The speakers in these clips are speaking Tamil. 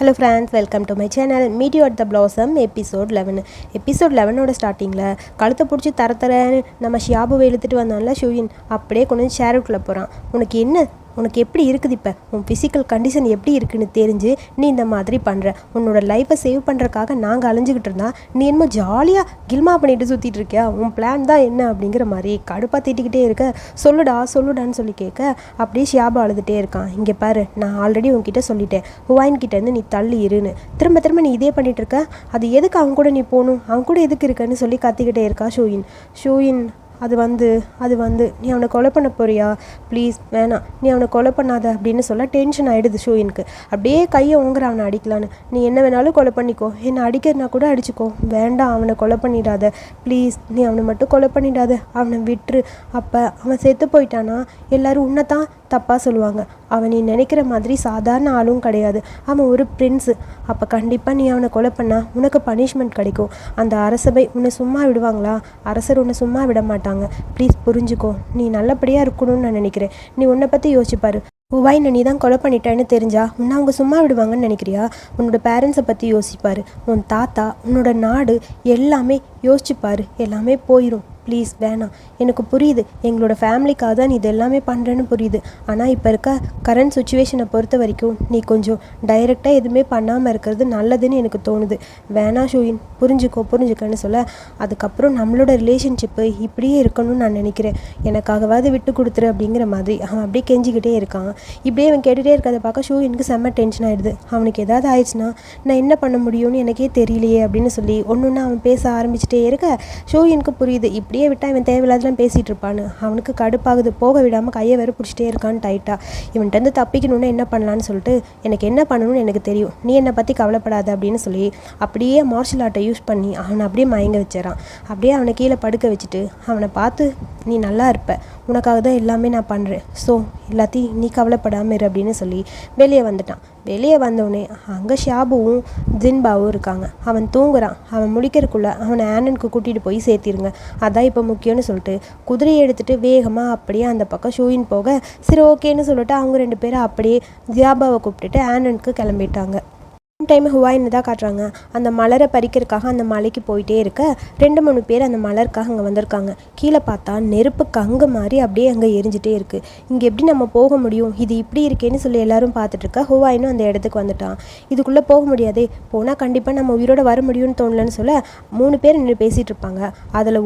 Hello friends, welcome to my channel. Meet you at the blossom episode 11. Episode 11ஓட ஸ்டார்டிங்கில் கழுத்தை பிடிச்சி தரன்னு நம்ம ஷியாபுவை இழுத்துட்டு வந்தான்ல ஷூயின், அப்படியே கொண்டு வந்து ஷேருக்குள்ளே போகிறான். உனக்கு எப்படி இருக்குது? இப்போ உன் ஃபிசிக்கல் கண்டிஷன் எப்படி இருக்குன்னு தெரிஞ்சு நீ இந்த மாதிரி பண்ணுற. உன்னோட லைஃப்பை சேவ் பண்ணுறக்காக நாங்கள் அலைஞ்சிக்கிட்டு இருந்தா நீ என்னமோ ஜாலியாக கில்மா பண்ணிட்டு சுற்றிட்டு இருக்கியா? உன் பிளான் தான் என்ன அப்படிங்கிற மாதிரி கடுப்பாக திட்டிக்கிட்டே இருக்க. சொல்லுடான்னு சொல்லி கேட்க அப்படியே ஷியாபு அழுதுகிட்டே இருக்கான். இங்கே பாரு, நான் ஆல்ரெடி உன்கிட்ட சொல்லிட்டேன், ஹுவாயின்கிட்டேருந்து நீ தள்ளி இருன்னு. திரும்ப நீ இதே பண்ணிகிட்டு இருக்க. அது எதுக்கு அவன் கூட நீ போகணும்? அவன் கூட எதுக்கு இருக்கன்னு சொல்லி கத்திக்கிட்டே இருக்கா ஷூயின். அது வந்து நீ அவனை கொலை பண்ண போறியா? ப்ளீஸ் வேணாம், நீ அவனை கொலை பண்ணாத அப்படின்னு சொல்ல டென்ஷன் ஆகிடுது ஷூயினுக்கு. அப்படியே கையை ஓங்குற அவனை அடிக்கலான்னு. நீ என்ன வேணாலும் கொலை பண்ணிக்கோ, என்னை அடிக்கிறனா கூட அடிச்சுக்கோ, வேண்டாம் அவனை கொலை பண்ணிடாத ப்ளீஸ், நீ அவனை மட்டும் கொலை பண்ணிடாத, அவனை விட்டுரு. அப்போ அவன் செத்து போயிட்டானா எல்லாரும் உன்னை தான் தப்பாக சொல்லுவாங்க. அவன் நீ நினைக்கிற மாதிரி சாதாரண ஆளும் கிடையாது, அவன் ஒரு பிரின்ஸு. அப்போ கண்டிப்பாக நீ அவனை கொலை பண்ணால் உனக்கு பனிஷ்மெண்ட் கிடைக்கும். அந்த அரசபை உன்னை சும்மா விடுவாங்களா? அரசர் உன்னை சும்மா விட மாட்டாங்க. ப்ளீஸ் புரிஞ்சுக்கோ, நீ நல்லபடியாக இருக்கணும்னு நான் நினைக்கிறேன். நீ உன்னை பற்றி யோசிச்சுப்பாரு. ஹுவாயினை நீ தான் கொலை பண்ணிட்டேன்னு தெரிஞ்சா உன்னை அவங்க சும்மா விடுவாங்கன்னு நினைக்கிறியா? உன்னோட பேரண்ட்ஸை பற்றி யோசிப்பாரு, உன் தாத்தா, உன்னோட நாடு எல்லாமே யோசிச்சுப்பாரு. எல்லாமே போயிடும். ப்ளீஸ் வேணாம். எனக்கு புரியுது, எங்களோட ஃபேமிலிக்காக தான் நீ இது எல்லாமே பண்ணுறேன்னு புரியுது. ஆனால் இப்போ இருக்க கரண்ட் சுச்சுவேஷனை பொறுத்த வரைக்கும் நீ கொஞ்சம் டைரெக்டாக எதுவுமே பண்ணாமல் இருக்கிறது நல்லதுன்னு எனக்கு தோணுது. வேணாம் ஷூயின், புரிஞ்சுக்கன்னு சொல்ல, அதுக்கப்புறம் நம்மளோட ரிலேஷன்ஷிப்பு இப்படியே இருக்கணும்னு நான் நினைக்கிறேன். எனக்காகவாது விட்டு கொடுத்துரு அப்படிங்கிற மாதிரி அவன் அப்படியே கெஞ்சிக்கிட்டே இருக்கான். இப்படியே அவன் கேட்டுகிட்டே இருக்கிறத பார்க்க ஷூயினுக்கு செம்ம டென்ஷன் ஆகிடுது. அவனுக்கு ஏதாவது ஆயிடுச்சுன்னா நான் என்ன பண்ண முடியும்னு எனக்கே தெரியலையே அப்படின்னு சொல்லி ஒன்று அவன் பேச ஆரம்பிச்சுட்டே இருக்க ஷூயினுக்கு புரியுது, இப்படியே விட்டால் இவன் தேவையில்லாதெல்லாம் பேசிகிட்டு இருப்பான்னு. அவனுக்கு கடுப்பாகுது. போக விடாமல் கையை வேறு பிடிச்சிட்டே இருக்கான்னு டைட்டாக. இவன்கிட்ட தப்பிக்கணுன்னு என்ன பண்ணலான்னு சொல்லிட்டு, எனக்கு என்ன பண்ணணும்னு எனக்கு தெரியும், நீ என்னை பற்றி கவலைப்படாத அப்படின்னு சொல்லி அப்படியே மார்ஷல் ஆர்ட்டை யூஸ் பண்ணி அவனை அப்படியே மயங்க வச்சிடறான். அப்படியே அவனை கீழே படுக்க வச்சுட்டு அவனை பார்த்து, நீ நல்லா இருப்ப, உனக்காக தான் எல்லாமே நான் பண்ணுறேன், ஸோ எல்லாத்தையும் நீ கவலைப்படாமல் இரு அப்படின்னு சொல்லி வெளியே வந்துட்டான். வெளியே வந்தோடனே அங்கே ஷியாபுவும் ஜின்பாவும் இருக்காங்க. அவன் தூங்குறான். அவன் முடிக்கிறதுக்குள்ளே அவனை ஆனனுக்கு கூட்டிகிட்டு போய் சேர்த்திருங்க, அதான் இப்போ முக்கியம்னு சொல்லிட்டு குதிரையை எடுத்துகிட்டு வேகமாக அப்படியே அந்த பக்கம் ஷூயின் போக, சரி ஓகேன்னு சொல்லிட்டு அவங்க 2 பேரும் அப்படியே ஜியாபாவை கூப்பிட்டுட்டு ஆனனுக்கு கிளம்பிட்டாங்க. டைம் ஹுவாயின்னு தான் காட்டுறாங்க. அந்த மலரை பறிக்கிறதுக்காக அந்த மலைக்கு போயிட்டே இருக்க 2-3 பேர் அந்த மலருக்காக அங்கே வந்திருக்காங்க. கீழே பார்த்தா நெருப்பு கங்கு மாதிரி அப்படியே அங்கே எரிஞ்சிட்டே இருக்குது. இங்கே எப்படி நம்ம போக முடியும், இது இப்படி இருக்கேன்னு சொல்லி எல்லாரும் பார்த்துட்டு இருக்க ஹுவாயினும் அந்த இடத்துக்கு வந்துட்டான். இதுக்குள்ளே போக முடியாதே, போனால் கண்டிப்பாக நம்ம உயிரோட வர முடியும்னு தோணலன்னு சொல்ல 3 பேர் நின்று பேசிகிட்டு இருப்பாங்க. அதில்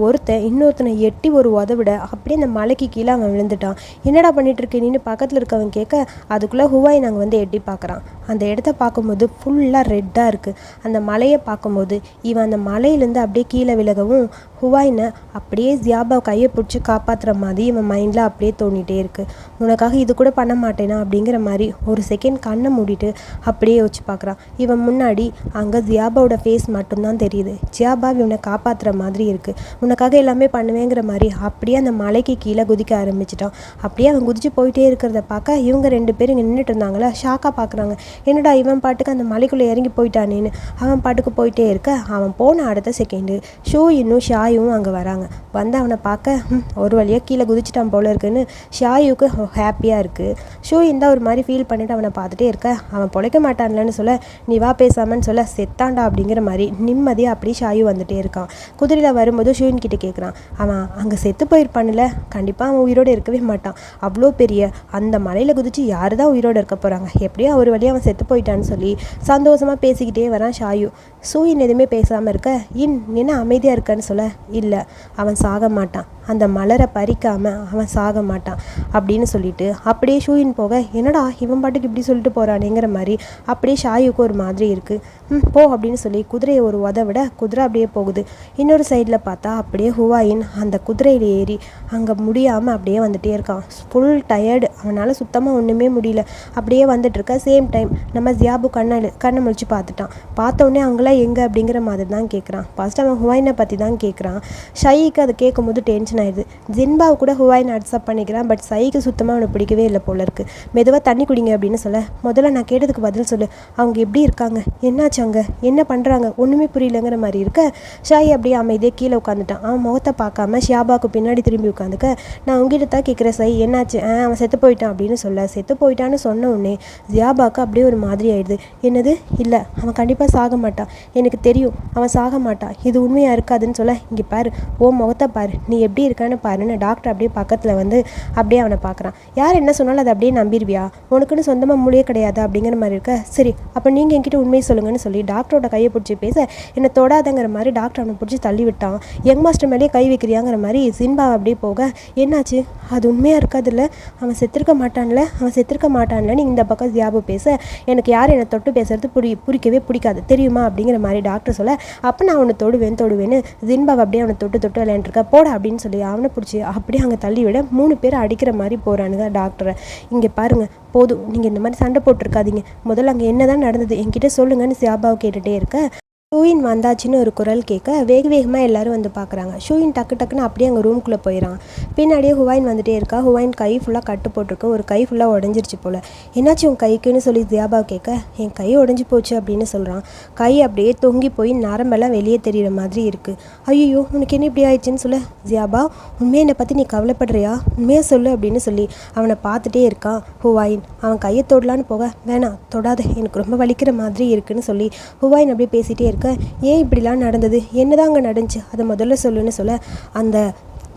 இன்னொருத்தனை எட்டி ஒரு உதவிட அப்படியே அந்த மலைக்கு கீழே அவன் விழுந்துட்டான். என்னடா பண்ணிட்டு இருக்கேன்னு பக்கத்தில் இருக்கவன் கேட்க, அதுக்குள்ளே ஹுவாயின் அங்கே வந்து எட்டி பார்க்குறான். அந்த இடத்த பார்க்கும்போது ஃபுல்லாக ரெட்டாக இருக்குது. அந்த மலையை பார்க்கும்போது இவன் அந்த மலையிலேருந்து அப்படியே கீழே விலகவும் ஹுவாயினை அப்படியே ஜியாபா கையை பிடிச்சி காப்பாற்றுற மாதிரி இவன் மைண்டில் அப்படியே தோணிகிட்டே இருக்குது. உனக்காக இது கூட பண்ண மாட்டேனா அப்படிங்கிற மாதிரி ஒரு செகண்ட் கண்ணை மூடிட்டு அப்படியே யோசிச்சு பார்க்குறான். இவன் முன்னாடி அங்கே ஜியாபாவோட ஃபேஸ் மட்டும்தான் தெரியுது. ஜியாபா இவனை காப்பாற்றுற மாதிரி இருக்குது. உனக்காக எல்லாமே பண்ணுவேங்கிற மாதிரி அப்படியே அந்த மலைக்கு கீழே குதிக்க ஆரம்பிச்சிட்டான். அப்படியே அவன் குதிச்சு போயிட்டே இருக்கிறத பார்க்க இவங்க 2 பேரும் இங்கே நின்றுட்டு இருந்தாங்களா, ஷாக்காக பார்க்குறாங்க. என்னடா இவன் பாட்டுக்கு அந்த மலைக்குள்ளே இறங்கி போயிட்டானேன்னு அவன் பாட்டுக்கு போயிட்டே இருக்க, அவன் போன அடுத்த செகண்டு ஷூயினும் ஷாயும் அங்கே வராங்க. வந்து அவனை பார்க்க ஒரு வழியாக கீழே குதிச்சிட்டான் போல இருக்குன்னு ஷாயுக்கு ஹாப்பியாக இருக்குது. ஷூயின் தான் ஒரு மாதிரி ஃபீல் பண்ணிவிட்டு அவனை பார்த்துட்டே இருக்க, அவன் பொழைக்க மாட்டான்லன்னு சொல்ல, நீ வா பேசாமன்னு சொல்ல, செத்தாண்டா அப்படிங்கிற மாதிரி நிம்மதியாக அப்படி ஷாயு வந்துகிட்டே இருக்கான். குதிரையில் வரும்போது ஷூயின் கிட்டே கேட்குறான், அவன் அங்கே செத்து போயிருப்பான்ல, கண்டிப்பாக அவன் உயிரோடு இருக்கவே மாட்டான், அவ்வளோ பெரிய அந்த மலையில் குதிச்சு யார் தான் உயிரோடு இருக்க போகிறாங்க, எப்படியோ ஒரு வழியாக அவன் செத்து போயிட்டான்னு சொல்லி சந்தோஷமாக பேசிக்கிட்டே வரான் ஷாயு. ஷூயின் எதுவுமே பேசாமல் இருக்க, என்ன அமைதியாக இருக்கன்னு சொல்ல, இல்லை அவன் சாக மாட்டான், அந்த மலரை பறிக்காமல் அவன் சாக மாட்டான் அப்படின்னு சொல்லிட்டு அப்படியே ஷூயின் போக, என்னடா இவன் பாட்டுக்கு இப்படி சொல்லிட்டு போகிறானேங்கிற மாதிரி அப்படியே ஷாயுக்கு ஒரு மாதிரி இருக்குது. போ அப்படின்னு சொல்லி குதிரையை ஒரு உதவிட குதிரை அப்படியே போகுது. இன்னொரு சைடில் பார்த்தா அப்படியே ஹுவாயின் அந்த குதிரையில் ஏறி அங்கே முடியாமல் அப்படியே வந்துகிட்டே இருக்கான். ஃபுல் டயர்டு, அவனால் சுத்தமாக ஒன்றுமே முடியல. அப்படியே வந்துட்டு இருக்க சேம் டைம் நம்ம ஜியாபு கண்ணை முழிச்சு பார்த்துட்டான். பார்த்தோன்னே அவங்களாம் எங்கே அப்படிங்கிற மாதிரி தான் கேட்குறான். ஃபர்ஸ்ட் அவன் ஹுவாயினை பற்றி தான் கேட்குறான். ஷைக்கு அதை கேட்கும்போது டென்ஷன் டென்ஷன் ஆயிடுது. ஜின்பாவை கூட ஹுவாயின் அக்செப்ட் பண்ணிக்கிறான். பட் சைக்கு சுத்தமாக அவனுக்கு பிடிக்கவே இல்லை போல இருக்குது. மெதுவாக தண்ணி குடிங்க அப்படின்னு சொல்ல, முதல்ல நான் கேட்டதுக்கு பதில் சொல்லு, அவங்க எப்படி இருக்காங்க, என்னாச்சு, அங்கே என்ன பண்ணுறாங்க, ஒன்றுமே புரியலங்கிற மாதிரி இருக்க. ஷாய் அப்படியே அமைதியே கீழே உட்காந்துட்டான். அவன் முகத்தை பார்க்காம ஷியாபாவுக்கு பின்னாடி திரும்பி உட்காந்துக்க. நான் உங்ககிட்ட தான் கேட்குறேன் சை, என்னாச்சு? அவன் செத்து போயிட்டான் அப்படின்னு சொல்ல, செத்து போயிட்டான்னு சொன்ன உடனே ஷியாபாவுக்கு அப்படியே ஒரு மாதிரி ஆயிடுது. என்னது? இல்லை, அவன் கண்டிப்பாக சாக மாட்டான், எனக்கு தெரியும் அவன் சாக மாட்டான், இது உண்மையாக இருக்காதுன்னு சொல்ல, இங்கே பாரு, ஓ முகத்தை பாரு, நீ எப்படி இருக்கான்னு பாருன்னு டாக்டர் அப்படியே பக்கத்தில் வந்து அப்படியே அவனை பார்க்குறான். யார் என்ன சொன்னாலும் அதை அப்படியே நம்பிடுவியா? உனக்குன்னு சொந்தமாக மூளையே கிடையாது அப்படிங்கிற மாதிரி இருக்க. சரி, அப்போ நீங்கள் என்கிட்ட உண்மையை சொல்லுங்கன்னு சொல்லி டாக்டரோட கையை பிடிச்சி பேச, என்னை தொடாதங்கிற மாதிரி டாக்டர் அவனை பிடிச்சி தள்ளி விட்டான். யங் மாஸ்டர் மேலேயே கை வைக்கிறியாங்கிற மாதிரி ஜின்பாவை அப்படியே போக, என்னாச்சு, அது உண்மையாக இருக்காதுல்ல, அவன் செத்துருக்க மாட்டான்ல நீ இந்த பக்கம் ஜியாபு பேச, எனக்கு யார் என்னை தொட்டு பேசுறது பிடிக்கவே பிடிக்காது தெரியுமா அப்படிங்கிற மாதிரி டாக்டர் சொல்ல, அப்போ நான் அவனை தொடுவேன்னு ஜின்பாவை அப்படியே அவனை தொட்டு விளையாண்டுருக்க, போட அப்படின்னு சொல்லி அவனை பிடிச்சி அப்படியே அங்கே தள்ளி விட 3 பேர் அடிக்கிற மாதிரி போகிறானுங்க டாக்டரை. இங்கே பாருங்கள், போதும், நீங்கள் இந்த மாதிரி சண்டை போட்டிருக்காதீங்க, முதல்ல அங்கே என்ன தான் நடந்தது என்கிட்ட சொல்லுங்கன்னு ஷியாபாவை கேட்டுகிட்டே இருக்க. ஷூயின் வந்தாச்சுன்னு ஒரு குரல் கேட்க வேகமாக எல்லாரும் வந்து பார்க்குறாங்க. ஷூயின் டக்குன்னு அப்படியே அங்கே ரூம்குள்ளே போயிடறான். பின்னாடியே ஹுவாயின் வந்துகிட்டே இருக்கா. ஹுவாயின் கை ஃபுல்லாக கட்டு போட்டிருக்கு, ஒரு கை ஃபுல்லாக உடஞ்சிருச்சு போல். என்னாச்சு உன் கைக்குன்னு சொல்லி ஜியாபாவை கேட்க, என் கை உடஞ்சி போச்சு அப்படின்னு சொல்கிறான். கை அப்படியே தொங்கி போய் நரம்பெல்லாம் வெளியே தெரிகிற மாதிரி இருக்குது. ஐயோ, உனக்கு என்ன இப்படி ஆயிடுச்சுன்னு சொல்ல, ஜியாபா உண்மையை என்னை பற்றி நீ கவலைப்படுறியா, உண்மையாக சொல்லு அப்படின்னு சொல்லி அவனை பார்த்துட்டே இருக்கான் ஹுவாயின். அவன் கையை தொடலான்னு போக, வேணாம் தொடாத, எனக்கு ரொம்ப வலிக்கிற மாதிரி இருக்குன்னு சொல்லி ஹுவாயின் அப்படியே பேசிகிட்டே ஏன் இப்படிலாம் நடந்தது, என்னதான் அங்கே நடந்துச்சு, அதை முதல்ல சொல்லுன்னு சொல்ல, அந்த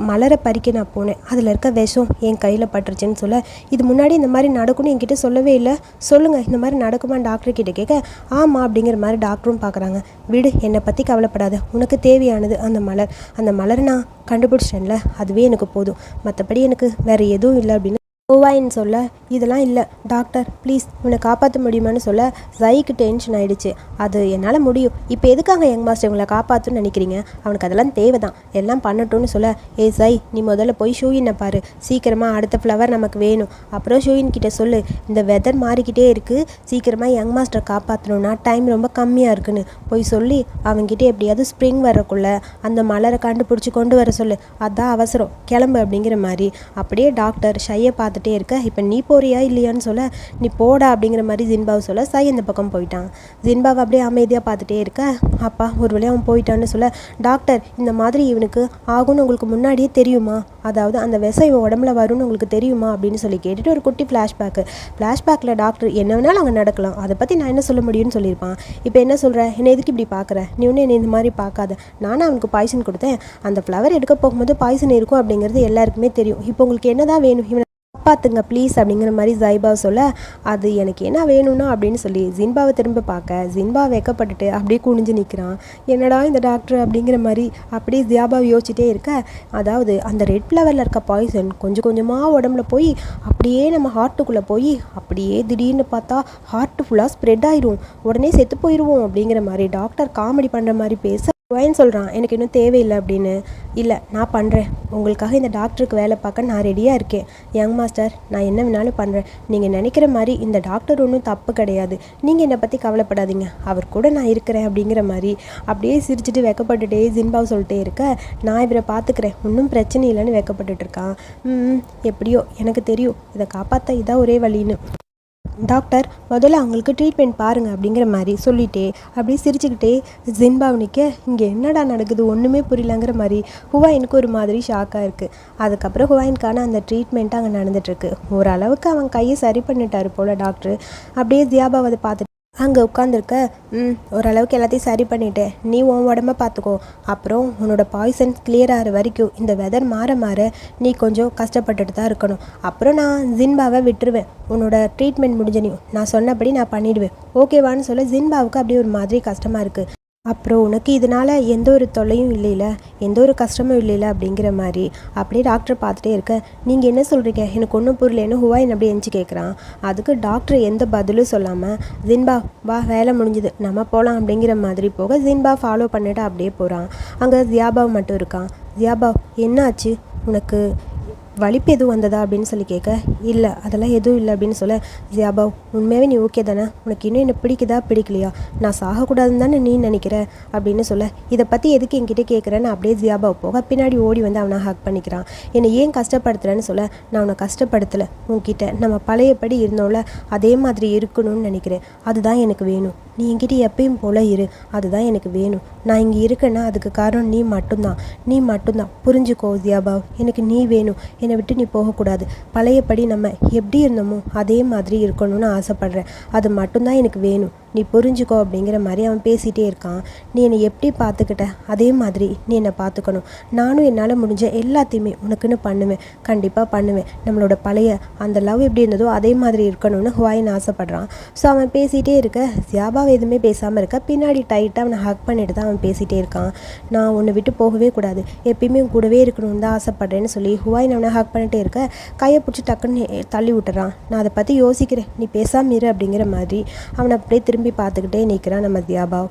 மலரை பறிக்க நான் போனேன், அதில் இருக்க விஷம் என் கையில் பட்டுருச்சுன்னு சொல்ல, இது முன்னாடி இந்த மாதிரி நடக்கும்னு என்கிட்ட சொல்லவே இல்லை, சொல்லுங்கள் இந்த மாதிரி நடக்குமான்னு டாக்டர்கிட்ட கேட்க, ஆமாம் அப்படிங்கிற மாதிரி டாக்டரும் பார்க்குறாங்க. விடு, என்னை பற்றி கவலைப்படாத, உனக்கு தேவையானது அந்த மலரை நான் கண்டுபிடிச்சிட்டேன்ல, அதுவே எனக்கு போதும், மற்றபடி எனக்கு வேறு எதுவும் இல்லை அப்படின்னு ஹுவாயின் சொல்ல, இதெல்லாம் இல்லை டாக்டர் ப்ளீஸ் உன்னை காப்பாற்ற முடியுமான்னு சொல்ல, ஜைக்கு டென்ஷன் ஆகிடுச்சு. அது என்னால் முடியும், இப்போ எதுக்காக யங் மாஸ்டர் இவங்களை காப்பாற்றுன்னு நினைக்கிறீங்க, அவனுக்கு அதெல்லாம் தேவை தான், எல்லாம் பண்ணட்டும்னு சொல்ல, ஜை நீ முதல்ல போய் ஷூயினை பாரு, சீக்கிரமாக அடுத்த ஃப்ளவர் நமக்கு வேணும், அப்புறம் ஷூயின் கிட்ட சொல்லு இந்த வெதர் மாறிக்கிட்டே இருக்குது, சீக்கிரமாக யங் மாஸ்டர் காப்பாற்றணுன்னா டைம் ரொம்ப கம்மியாக இருக்குன்னு போய் சொல்லி அவங்ககிட்ட எப்படியாவது ஸ்ப்ரிங் வரக்குள்ளே அந்த மலரை கண்டுபிடிச்சி கொண்டு வர சொல்லு, அதான் அவசரம், கிளம்பு அப்படிங்கிற மாதிரி. அப்படியே டாக்டர் ஷையை பார்த்துட்டே இருக்க, இப்போ நீ போறியா இல்லையான்னு சொல்ல, நீ போடா அப்படிங்கிற மாதிரி ஜின்பாவை சொல்ல, சை இந்த பக்கம் போயிட்டான். ஜின்பாவை அப்படியே அமைதியாக பார்த்துட்டே இருக்க, அப்பா ஒரு வழியாக அவன் போயிட்டான்னு சொல்ல, டாக்டர் இந்த மாதிரி இவனுக்கு ஆகும்னு உங்களுக்கு முன்னாடியே தெரியுமா, அதாவது அந்த விஷம் இவன் உடம்புல வரும்னு உங்களுக்கு தெரியுமா அப்படின்னு சொல்லி கேட்டுட்டு ஒரு குட்டி ஃப்ளாஷ்பேக்கில் டாக்டர் என்ன வேணாலும் அங்கே நடக்கலாம், அதை பற்றி நான் என்ன சொல்ல முடியும்னு சொல்லியிருப்பான். இப்போ என்ன சொல்கிற, என்னை எதுக்கு இப்படி பார்க்குற, நீ ஒன்று என்னை இந்த மாதிரி பார்க்காத, நானும் அவனுக்கு பாய்சன் கொடுத்தேன், அந்த ஃப்ளவர் எடுக்க போகும்போது பாய்சன் இருக்கும் அப்படிங்கிறது எல்லாருக்குமே தெரியும், இப்போ உங்களுக்கு என்ன தான் வேணும், இவனை காப்பாற்றுங்க ப்ளீஸ் அப்படிங்கிற மாதிரி ஜைபாவை சொல்ல, அது எனக்கு என்ன வேணும்னா அப்படின்னு சொல்லி ஜின்பாவை திரும்ப பார்க்க, ஜின்பா வெக்கப்பட்டுட்டு அப்படியே குனிஞ்சு நிற்கிறான். என்னடா இந்த டாக்டர் அப்படிங்கிற மாதிரி அப்படியே ஜியாபாவை யோசிச்சுட்டே இருக்க, அதாவது அந்த ரெட் ஃப்ளவரில் இருக்க பாய்சன் கொஞ்சம் கொஞ்சமாக உடம்புல போய் அப்படியே நம்ம ஹார்ட்டுக்குள்ளே போய் அப்படியே திடீர்னு பார்த்தா ஹார்ட்டு ஃபுல்லாக ஸ்ப்ரெட் ஆயிரும், உடனே செத்து போயிடுவோம் அப்படிங்கிற மாதிரி டாக்டர் காமெடி பண்ணுற மாதிரி பேச, ஹுவாயின் சொல்கிறான் எனக்கு இன்னும் தேவையில்லை அப்படின்னு. இல்லை நான் பண்ணுறேன், உங்களுக்காக இந்த டாக்டருக்கு வேலை பார்க்க நான் ரெடியாக இருக்கேன் யங் மாஸ்டர், நான் என்ன வேணாலும் பண்ணுறேன், நீங்கள் நினைக்கிற மாதிரி இந்த டாக்டர் ஒன்றும் தப்பு கிடையாது, நீங்கள் என்னை பற்றி கவலைப்படாதீங்க, அவர் கூட நான் இருக்கிறேன் அப்படிங்கிற மாதிரி அப்படியே சிரிச்சுட்டு வெக்கப்பட்டுட்டே ஜின்பாவை சொல்லிட்டே இருக்க, நான் இவரை பார்த்துக்கிறேன் ஒன்றும் பிரச்சனை இல்லைன்னு வெக்கப்பட்டுட்டு இருக்கான். எப்படியோ எனக்கு தெரியும் இதை காப்பாற்ற இதான் ஒரே வழின்னு. டாக்டர் முதல்ல அவங்களுக்கு ட்ரீட்மெண்ட் பாருங்கள் அப்படிங்கிற மாதிரி சொல்லிட்டே அப்படியே சிரிச்சுக்கிட்டே ஜின்பாவனிக்கு இங்கே என்னடா நடக்குது ஒன்றுமே புரியலங்கிற மாதிரி ஹுவாயினுக்கு ஒரு மாதிரி ஷாக்காக இருக்குது. அதுக்கப்புறம் ஹுவாயினுக்கான அந்த ட்ரீட்மெண்ட்டு அங்கே நடந்துகிட்ருக்கு. ஓரளவுக்கு அவன் கையை சரி பண்ணிட்டாரு போல் டாக்டர். அப்படியே ஜியாபாவை அதை பார்த்துட்டு அங்கே உட்காந்துருக்க, ஓரளவுக்கு எல்லாத்தையும் சரி பண்ணிட்டேன், நீ உன் உடம்ப பார்த்துக்கோ, அப்புறம் உன்னோட பாய்சன் கிளியர் ஆகிற வரைக்கும் இந்த வெதர் மாற நீ கொஞ்சம் கஷ்டப்பட்டுட்டு தான் இருக்கணும், அப்புறம் நான் ஜின்பாவை விட்டுருவேன், உன்னோட ட்ரீட்மெண்ட் முடிஞ்சனையும் நான் சொன்னபடி நான் பண்ணிவிடுவேன் ஓகேவான்னு சொல்ல, ஜின்பாவுக்கு அப்படியே ஒரு மாதிரி கஷ்டமாக இருக்குது. அப்புறம் உனக்கு இதனால் எந்த ஒரு தொல்லையும் இல்லைல்ல, எந்த ஒரு கஷ்டமும் இல்லைல்ல அப்படிங்கிற மாதிரி அப்படியே டாக்டர் பார்த்துட்டே இருக்க, நீங்கள் என்ன சொல்கிறீங்க எனக்கு ஒன்றும் புரியலன்னு ஹுவாயின் அப்படியே எஞ்சி கேட்குறான். அதுக்கு டாக்டர் எந்த பதிலும் சொல்லாமல், ஜின்பா வா வேலை முடிஞ்சுது நம்ம போகலாம் அப்படிங்கிற மாதிரி போக, ஜின்பா ஃபாலோ பண்ணிவிட்டு அப்படியே போகிறான். அங்கே ஜியாபாவ் மட்டும் இருக்கான். ஜியாபாவ் என்னாச்சு, உனக்கு வலிப்பு எதுவும் வந்ததா அப்படின்னு சொல்லி கேட்க, இல்லை அதெல்லாம் எதுவும் இல்லை அப்படின்னு சொல்ல, ஜியாபா உண்மையாகவே நீ ஓகே தானே, உனக்கு இன்னும் என்ன பிடிக்குதா பிடிக்கலையா, நான் சாகக்கூடாதுன்னு தானே நீ நினைக்கிற அப்படின்னு சொல்ல, இதை பற்றி எதுக்கு என்கிட்ட கேட்குறேன்னு அப்படியே ஜியாபா போக பின்னாடி ஓடி வந்து அவனை ஹக் பண்ணிக்கிறான். என்னை ஏன் கஷ்டப்படுத்துறேன்னு சொல்ல, நான் உன்னை கஷ்டப்படுத்தலை, உன்கிட்ட நம்ம பழையபடி இருந்தோம்ல அதே மாதிரி இருக்கணும்னு நினைக்கிறேன், அதுதான் எனக்கு வேணும், நீ என்கிட்ட எப்பயும் போல இரு, அதுதான் எனக்கு வேணும், நான் இங்கே இருக்கேன்னா அதுக்கு காரணம் நீ மட்டும்தான் புரிஞ்சுக்கோ ஜியாபா, எனக்கு நீ வேணும், என்னை விட்டு நீ போகக்கூடாது, பழையபடி நம்ம எப்படி இருந்தோமோ அதே மாதிரி இருக்கணும்னு ஆசைப்பட்றேன், அது மட்டும்தான் எனக்கு வேணும், நீ புரிஞ்சுக்கோ அப்படிங்கிற மாதிரி அவன் பேசிகிட்டே இருக்கான். நீ என்னை எப்படி பார்த்துக்கிட்ட அதே மாதிரி நீ என்னை பார்த்துக்கணும், நானும் என்னால் முடிஞ்ச எல்லாத்தையுமே உனக்குன்னு பண்ணுவேன், கண்டிப்பாக பண்ணுவேன், நம்மளோட பழைய அந்த லவ் எப்படி இருந்ததோ அதே மாதிரி இருக்கணும்னு ஹுவாயின் ஆசைப்பட்றான். ஸோ அவன் பேசிகிட்டே இருக்க ஜியாபாவை எதுவுமே பேசாமல் இருக்க பின்னாடி டைட்டாக அவனை ஹக் பண்ணிட்டு தான் அவன் பேசிகிட்டே இருக்கான். நான் உன்னை விட்டு போகவே கூடாது, எப்பயுமே கூடவே இருக்கணும்னு தான் ஆசைப்பட்றேன்னு சொல்லி ஹுவாயின் அவனை ஹக் பண்ணிட்டே இருக்க கையை பிடிச்சி டக்குன்னு தள்ளி விட்டுறான். நான் அதை பற்றி யோசிக்கிறேன், நீ பேசாமல் இரு அப்படிங்கிற மாதிரி அவனை அப்படியே திரும்பி பார்த்துக்கிட்டே நிற்கிறான் நம்ம ஜியாபா.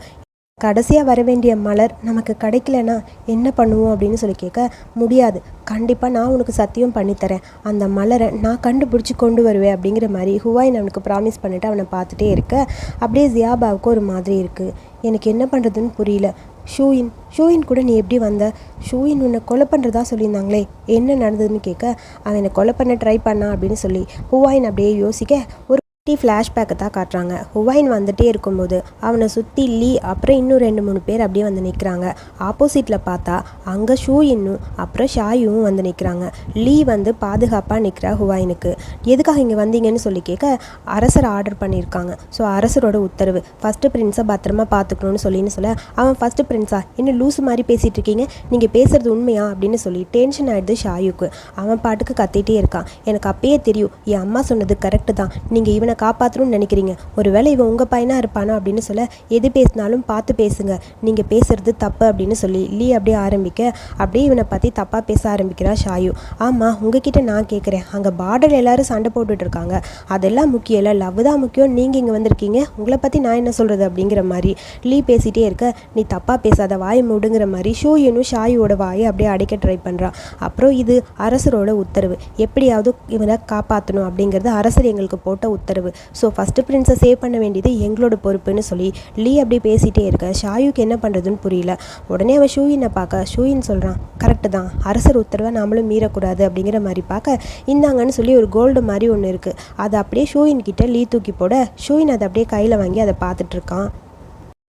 கடைசியாக வர வேண்டிய மலர் நமக்கு கிடைக்கலன்னா என்ன பண்ணுவோம் அப்படின்னு சொல்லி கேட்க, முடியாது, கண்டிப்பாக நான் உனக்கு சத்தியம் பண்ணித்தரேன், அந்த மலரை நான் கண்டுபிடிச்சி கொண்டு வருவேன் அப்படிங்கிற மாதிரி ஹுவாயின் அவனுக்கு ப்ராமிஸ் பண்ணிவிட்டு அவனை பார்த்துட்டே இருக்க அப்படியே ஜியாபாவுக்கு ஒரு மாதிரி இருக்குது. எனக்கு என்ன பண்ணுறதுன்னு புரியல. ஷூயின் கூட நீ எப்படி வந்த? ஷூயின் உன்னை கொலை பண்ணுறதா சொல்லியிருந்தாங்களே, என்ன நடந்ததுன்னு கேட்க, அவன் என்னை கொலை பண்ண ட்ரை பண்ணான் அப்படின்னு சொல்லி ஹுவாயின் அப்படியே யோசிக்க ஒரு ஃப்ளாஷ்பேக்கை தான் காட்டுறாங்க. ஹுவாயின் வந்துட்டே இருக்கும்போது அவனை சுற்றி லீ அப்புறம் இன்னும் 2-3 பேர் அப்படியே வந்து நிற்கிறாங்க. ஆப்போசிட்டில் பார்த்தா அங்கே ஷூயின்னும் அப்புறம் ஷாயும் வந்து நிற்கிறாங்க. லீ வந்து பாதுகாப்பாக நிற்கிறா ஹுவாயினுக்கு. எதுக்காக இங்கே வந்தீங்கன்னு சொல்லி கேட்க, அரசர் ஆர்டர் பண்ணியிருக்காங்க, ஸோ அரசரோட உத்தரவு, ஃபஸ்ட்டு பிரின்ஸை பத்திரமா பார்த்துக்கணும்னு சொல்ல அவன் ஃபஸ்ட்டு பிரின்ஸா என்ன லூஸு மாதிரி பேசிகிட்டு இருக்கீங்க, நீங்கள் பேசுகிறது உண்மையா அப்படின்னு சொல்லி டென்ஷன் ஆகிடுது ஷாயுக்கு. அவன் பாட்டுக்கு கத்திகிட்டே இருக்கான். எனக்கு அப்பயே தெரியும், என் அம்மா சொன்னது கரெக்டு தான், நீங்கள் இவனை காப்பாற்றணும்னு நினைக்கிறீங்க, ஒருவேளை இவன் உங்கள் பையனாக இருப்பானா அப்படின்னு சொல்ல, எது பேசினாலும் பார்த்து பேசுங்க, நீங்கள் பேசுறது தப்பு அப்படின்னு சொல்லி லீ அப்படியே ஆரம்பிக்க அப்படியே இவனை பற்றி தப்பாக பேச ஆரம்பிக்கிறா ஷாயு. ஆமாம், உங்ககிட்ட நான் கேட்குறேன், அங்கே பார்டர் எல்லாரும் சண்டை போட்டுட்டு இருக்காங்க, அதெல்லாம் முக்கியம் இல்லை, லவ் தான் முக்கியம், நீங்கள் இங்கே வந்திருக்கீங்க, உங்களை பற்றி நான் என்ன சொல்கிறது அப்படிங்கிற மாதிரி லீ பேசிகிட்டே இருக்க, நீ தப்பாக பேசாத, வாயை மூடுங்கிற மாதிரி ஷூயினும் ஷாயுவோட வாயை அப்படியே அடைக்க ட்ரை பண்ணுறான். அப்புறம் இது அரசரோட உத்தரவு, எப்படியாவது இவனை காப்பாற்றணும் அப்படிங்கிறது அரசர் எங்களுக்கு போட்ட உத்தரவு, ஸோ ஃபஸ்ட்டு பிரின்ஸை சேவ் பண்ண வேண்டியது எங்களோட பொறுப்புன்னு சொல்லி லீ அப்படியே பேசிகிட்டே இருக்க ஷாயுக்கு என்ன பண்ணுறதுன்னு புரியல. உடனே அவன் ஷூயினை பார்க்க ஷூயின் சொல்கிறான், கரெக்டு தான், அரசர் உத்தரவை நாமளும் மீறக்கூடாது அப்படிங்கிற மாதிரி பார்க்க, இந்தாங்கன்னு சொல்லி ஒரு கோல்டு மாதிரி ஒன்று இருக்குது, அதை அப்படியே ஷூயின் கிட்ட லீ தூக்கி போட ஷூயின் அதை அப்படியே கையில் வாங்கி அதை பார்த்துட்ருக்கான்.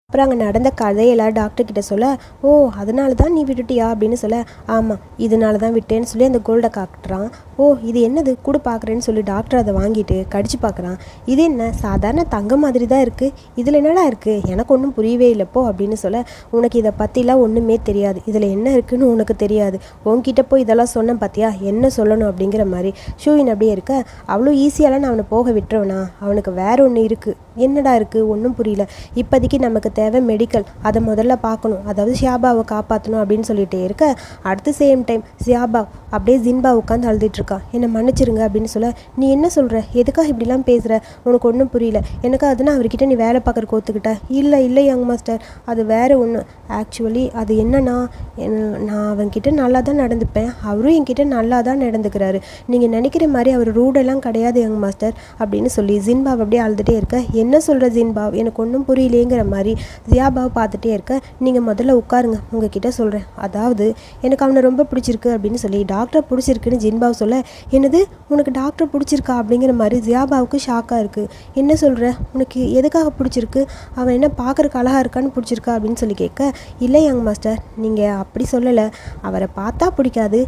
அப்புறம் அங்கே நடந்த கதையெல்லாம் டாக்டர்கிட்ட சொல்ல, ஓ அதனால தான் நீ விட்டுட்டியா அப்படின்னு சொல்ல, ஆமாம் இதனால தான் விட்டேன்னு சொல்லி அந்த கோல்டை காட்டுறான். ஓ இது என்னது கூட பார்க்குறேன்னு சொல்லி டாக்டர் அதை வாங்கிட்டு கடிச்சு பார்க்குறான். இது என்ன சாதாரண தங்கம் மாதிரி தான் இருக்குது, இதில் என்னடா இருக்குது, எனக்கு ஒன்றும் புரியவே இல்லைப்போ அப்படின்னு சொல்ல, உனக்கு இதை பற்றிலாம் ஒன்றுமே தெரியாது, இதில் என்ன இருக்குதுன்னு உனக்கு தெரியாது, உன்கிட்ட போய் இதெல்லாம் சொன்னேன் பார்த்தியா, என்ன சொல்லணும் அப்படிங்கிற மாதிரி ஷூயின் அப்படியே இருக்க, அவ்வளோ ஈஸியாலாம் நான் அவனை போக விட்டுருவேனா, அவனுக்கு வேற ஒன்று இருக்குது, என்னடா இருக்குது ஒன்றும் புரியல, இப்போதைக்கு நமக்கு தேவை மெடிக்கல், அதை முதல்ல பார்க்கணும், அதாவது ஷியாபாவை காப்பாற்றணும் அப்படின்னு சொல்லிகிட்டே இருக்க, அடுத்த சேம் டைம் ஷியாபா அப்படியே ஜின்பா உட்காந்து அழுதுட்டு இருக்கா. என்னை மன்னிச்சிருங்க அப்படின்னு சொல்ல, நீ என்ன சொல்கிற, எதுக்காக இப்படிலாம் பேசுகிற, உனக்கு ஒன்றும் புரியல, எனக்கு அதுனா அவர்கிட்ட நீ வேலை பார்க்குறக்கு ஒத்துக்கிட்ட, இல்லை யங் மாஸ்டர், அது வேறு ஒன்று, ஆக்சுவலி அது என்னன்னா நான் அவன்கிட்ட நல்லா தான் நடந்துப்பேன், அவரும் என்கிட்ட நல்லா தான் நடந்துக்கிறாரு, நீங்கள் நினைக்கிற மாதிரி அவர் ரூடெல்லாம் கிடையாது யங் மாஸ்டர் அப்படின்னு சொல்லி ஜின்பாவ் அப்படியே அழுதுகிட்டே இருக்க, என்ன சொல்கிற ஜின்பாவ், எனக்கு ஒன்றும் புரியலேங்கிற மாதிரி ஜியாபாவை பார்த்துட்டே இருக்க, நீங்கள் முதல்ல உட்காருங்க உங்ககிட்ட சொல்கிறேன், அதாவது எனக்கு அவனை ரொம்ப பிடிச்சிருக்கு அப்படின்னு சொல்லி டாக்டர் பிடிச்சிருக்குன்னு ஜின்பாவ் சொல்ல, என்னது உனக்கு டாக்டர் பிடிச்சிருக்கா அப்படிங்கிற மாதிரி ஜியாபாவுக்கு ஷாக்காக இருக்குது. என்ன சொல்கிற, உனக்கு எதுக்காக பிடிச்சிருக்கு, அவன் என்ன பார்க்குறக்கு அழகாக இருக்கான்னு பிடிச்சிருக்கா அப்படின்னு சொல்லி கேட்க, இல்லை யங் மாஸ்டர் நீங்கள் அப்படி சொல்லலை, அவரை பார்த்தா பிடிக்காது,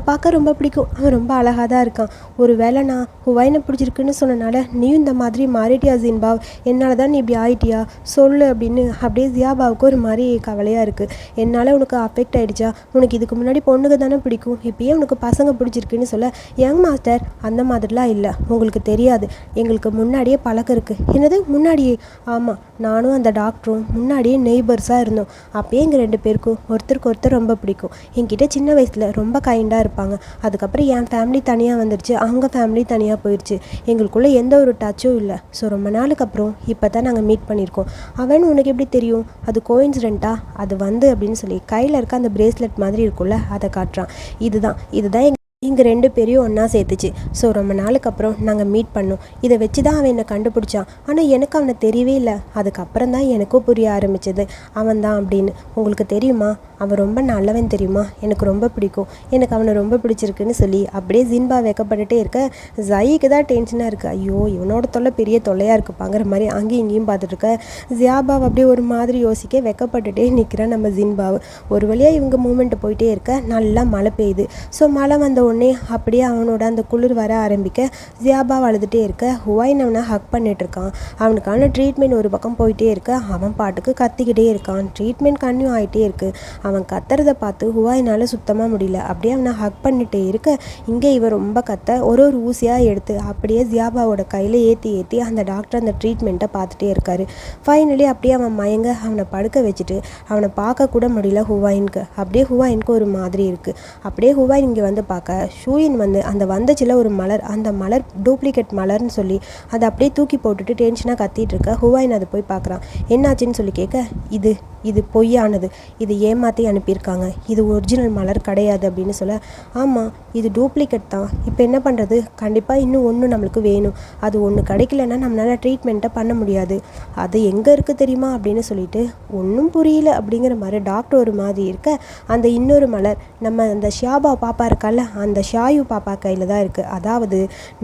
பார்க்க ரொம்ப பிடிக்கும், அவன் ரொம்ப அழகாக தான் இருக்கான், ஒரு வேளை நான் ஹுவாயினை பிடிச்சிருக்குன்னு சொன்னனால நீயும் இந்த மாதிரி மாறிட்டியா ஜின்பாவ், என்னால் தான் நீ இப்படி ஆயிட்டியா சொல்லு அப்படின்னு அப்படியே ஜியாபாவுக்கு ஒரு மாதிரி கவலையாக இருக்குது. என்னால் உனக்கு அஃபெக்ட் ஆகிடுச்சா, உனக்கு இதுக்கு முன்னாடி பொண்ணுக்கு தானே பிடிக்கும், இப்போயே உனக்கு பசங்க பிடிச்சிருக்குன்னு சொல்ல, யங் மாஸ்டர் அந்த மாதிரிலாம் இல்லை, உங்களுக்கு தெரியாது, எங்களுக்கு முன்னாடியே பழக்கம் இருக்குது. என்னது முன்னாடியே? ஆமாம், நானும் அந்த டாக்டரும் முன்னாடியே நெய்பர்ஸாக இருந்தோம், அப்போயே எங்கள் 2 பேருக்கும் ஒருத்தருக்கு ஒருத்தர் ரொம்ப பிடிக்கும், என்கிட்ட சின்ன வயசில் ரொம்ப கைண்டாக இருப்பாங்க, அதுக்கப்புறம் என் ஃபேமிலி தனியாக வந்துடுச்சு, அவங்க ஃபேமிலி தனியாக போயிடுச்சு, எங்களுக்குள்ளே எந்த ஒரு டச்சும் இல்லை, ஸோ ரொம்ப நாளுக்கு அப்புறம் இப்போ தான் நாங்கள் மீட் பண்ணியிருக்கோம். அவன் உனக்கு எப்படி தெரியும், அது கோயின்சிடென்ட்டா, அது வந்து அப்படின்னு சொல்லி கையில் இருக்க அந்த பிரேஸ்லெட் மாதிரி இருக்கும்ல அதை காட்டுறான். இதுதான் எங்கள் 2 பேரையும் ஒன்றா சேர்த்துச்சு. ஸோ ரொம்ப நாளுக்கு அப்புறம் நாங்கள் மீட் பண்ணோம். இதை வச்சு தான் அவன் என்னை கண்டுபிடிச்சான். ஆனால் எனக்கு அவனை தெரியவே இல்லை. அதுக்கப்புறம் தான் எனக்கும் புரிய ஆரம்பிச்சது அவன் தான் அப்படின்னு. உங்களுக்கு தெரியுமா, அவன் ரொம்ப நல்லவன் தெரியுமா, எனக்கு ரொம்ப பிடிக்கும், எனக்கு அவனை ரொம்ப பிடிச்சிருக்குன்னு சொல்லி அப்படியே ஜின்பா வைக்கப்பட்டுட்டே இருக்க ஜாயிக்கு தான் டென்ஷனாக இருக்குது. ஐயோ இவனோட தொல்லை பெரிய தொல்லையாக இருக்குப்பாங்கிற மாதிரி அங்கேயும் இங்கேயும் பார்த்துட்டு இருக்க ஜியாபாவை அப்படியே ஒரு மாதிரி யோசிக்க வைக்கப்பட்டுட்டே நிற்கிறான் நம்ம ஜின்பாவு. ஒரு வழியாக இவங்க மூமெண்ட்டு போயிட்டே இருக்க நல்லா மழை பெய்யுது. ஸோ மழை வந்த உடனே அப்படியே அவனோட அந்த குளிர் வர ஆரம்பிக்க ஜியாபா அழுதுகிட்டே இருக்க ஹுவாயின் அவனை ஹக் பண்ணிட்டு இருக்கான். அவனுக்கான ட்ரீட்மெண்ட் ஒரு பக்கம் போயிட்டே இருக்க அவன் பாட்டுக்கு கத்திக்கிட்டே இருக்கான். ட்ரீட்மெண்ட் கன்னியூ ஆகிட்டே இருக்குது. அவன் கத்துறதை பார்த்து ஹுவாயினால் சுத்தமாக முடியல. அப்படியே அவனை ஹக் பண்ணிகிட்டே இருக்க இங்கே இவன் ரொம்ப கத்த ஒரு ஊசியாக எடுத்து அப்படியே ஜியாபாவோட கையில் ஏற்றி அந்த டாக்டர் அந்த ட்ரீட்மெண்ட்டை பார்த்துட்டே இருக்காரு. ஃபைனலி அப்படியே அவன் மயங்க அவனை படுக்க வச்சுட்டு அவனை பார்க்க கூட முடியல ஹுவாயினுக்கு. அப்படியே ஹுவாயினுக்கு ஒரு மாதிரி இருக்குது. அப்படியே ஹுவாயின் இங்கே வந்து பார்க்க ஷூயின் வந்து அந்த வந்துச்சுல ஒரு மலர், அந்த மலர் டூப்ளிகேட் மலர்னு சொல்லி அதை அப்படியே தூக்கி போட்டுட்டு டென்ஷனாக கத்திட்டு இருக்க ஹுவாயின் அதை போய் பார்க்குறான். என்னாச்சுன்னு சொல்லி கேட்க இது பொய்யானது, இது ஏமாற்றி அனுப்பியிருக்காங்க, இது ஒரிஜினல் மலர் கிடையாது அப்படின்னு சொல்ல, ஆமாம் இது டூப்ளிகேட் தான், இப்போ என்ன பண்ணுறது, கண்டிப்பாக இன்னும் ஒன்று நம்மளுக்கு வேணும், அது ஒன்று கிடைக்கலன்னா நம்மளால் ட்ரீட்மெண்ட்டை பண்ண முடியாது, அது எங்கே இருக்குது தெரியுமா அப்படின்னு சொல்லிட்டு ஒன்றும் புரியல அப்படிங்கிற மாதிரி டாக்டர் ஒரு மாதிரி இருக்க அந்த இன்னொரு மலர் நம்ம அந்த ஷியாபா பாப்பா இருக்கால அந்த ஷாயு பாப்பா கையில் தான் இருக்குது. அதாவது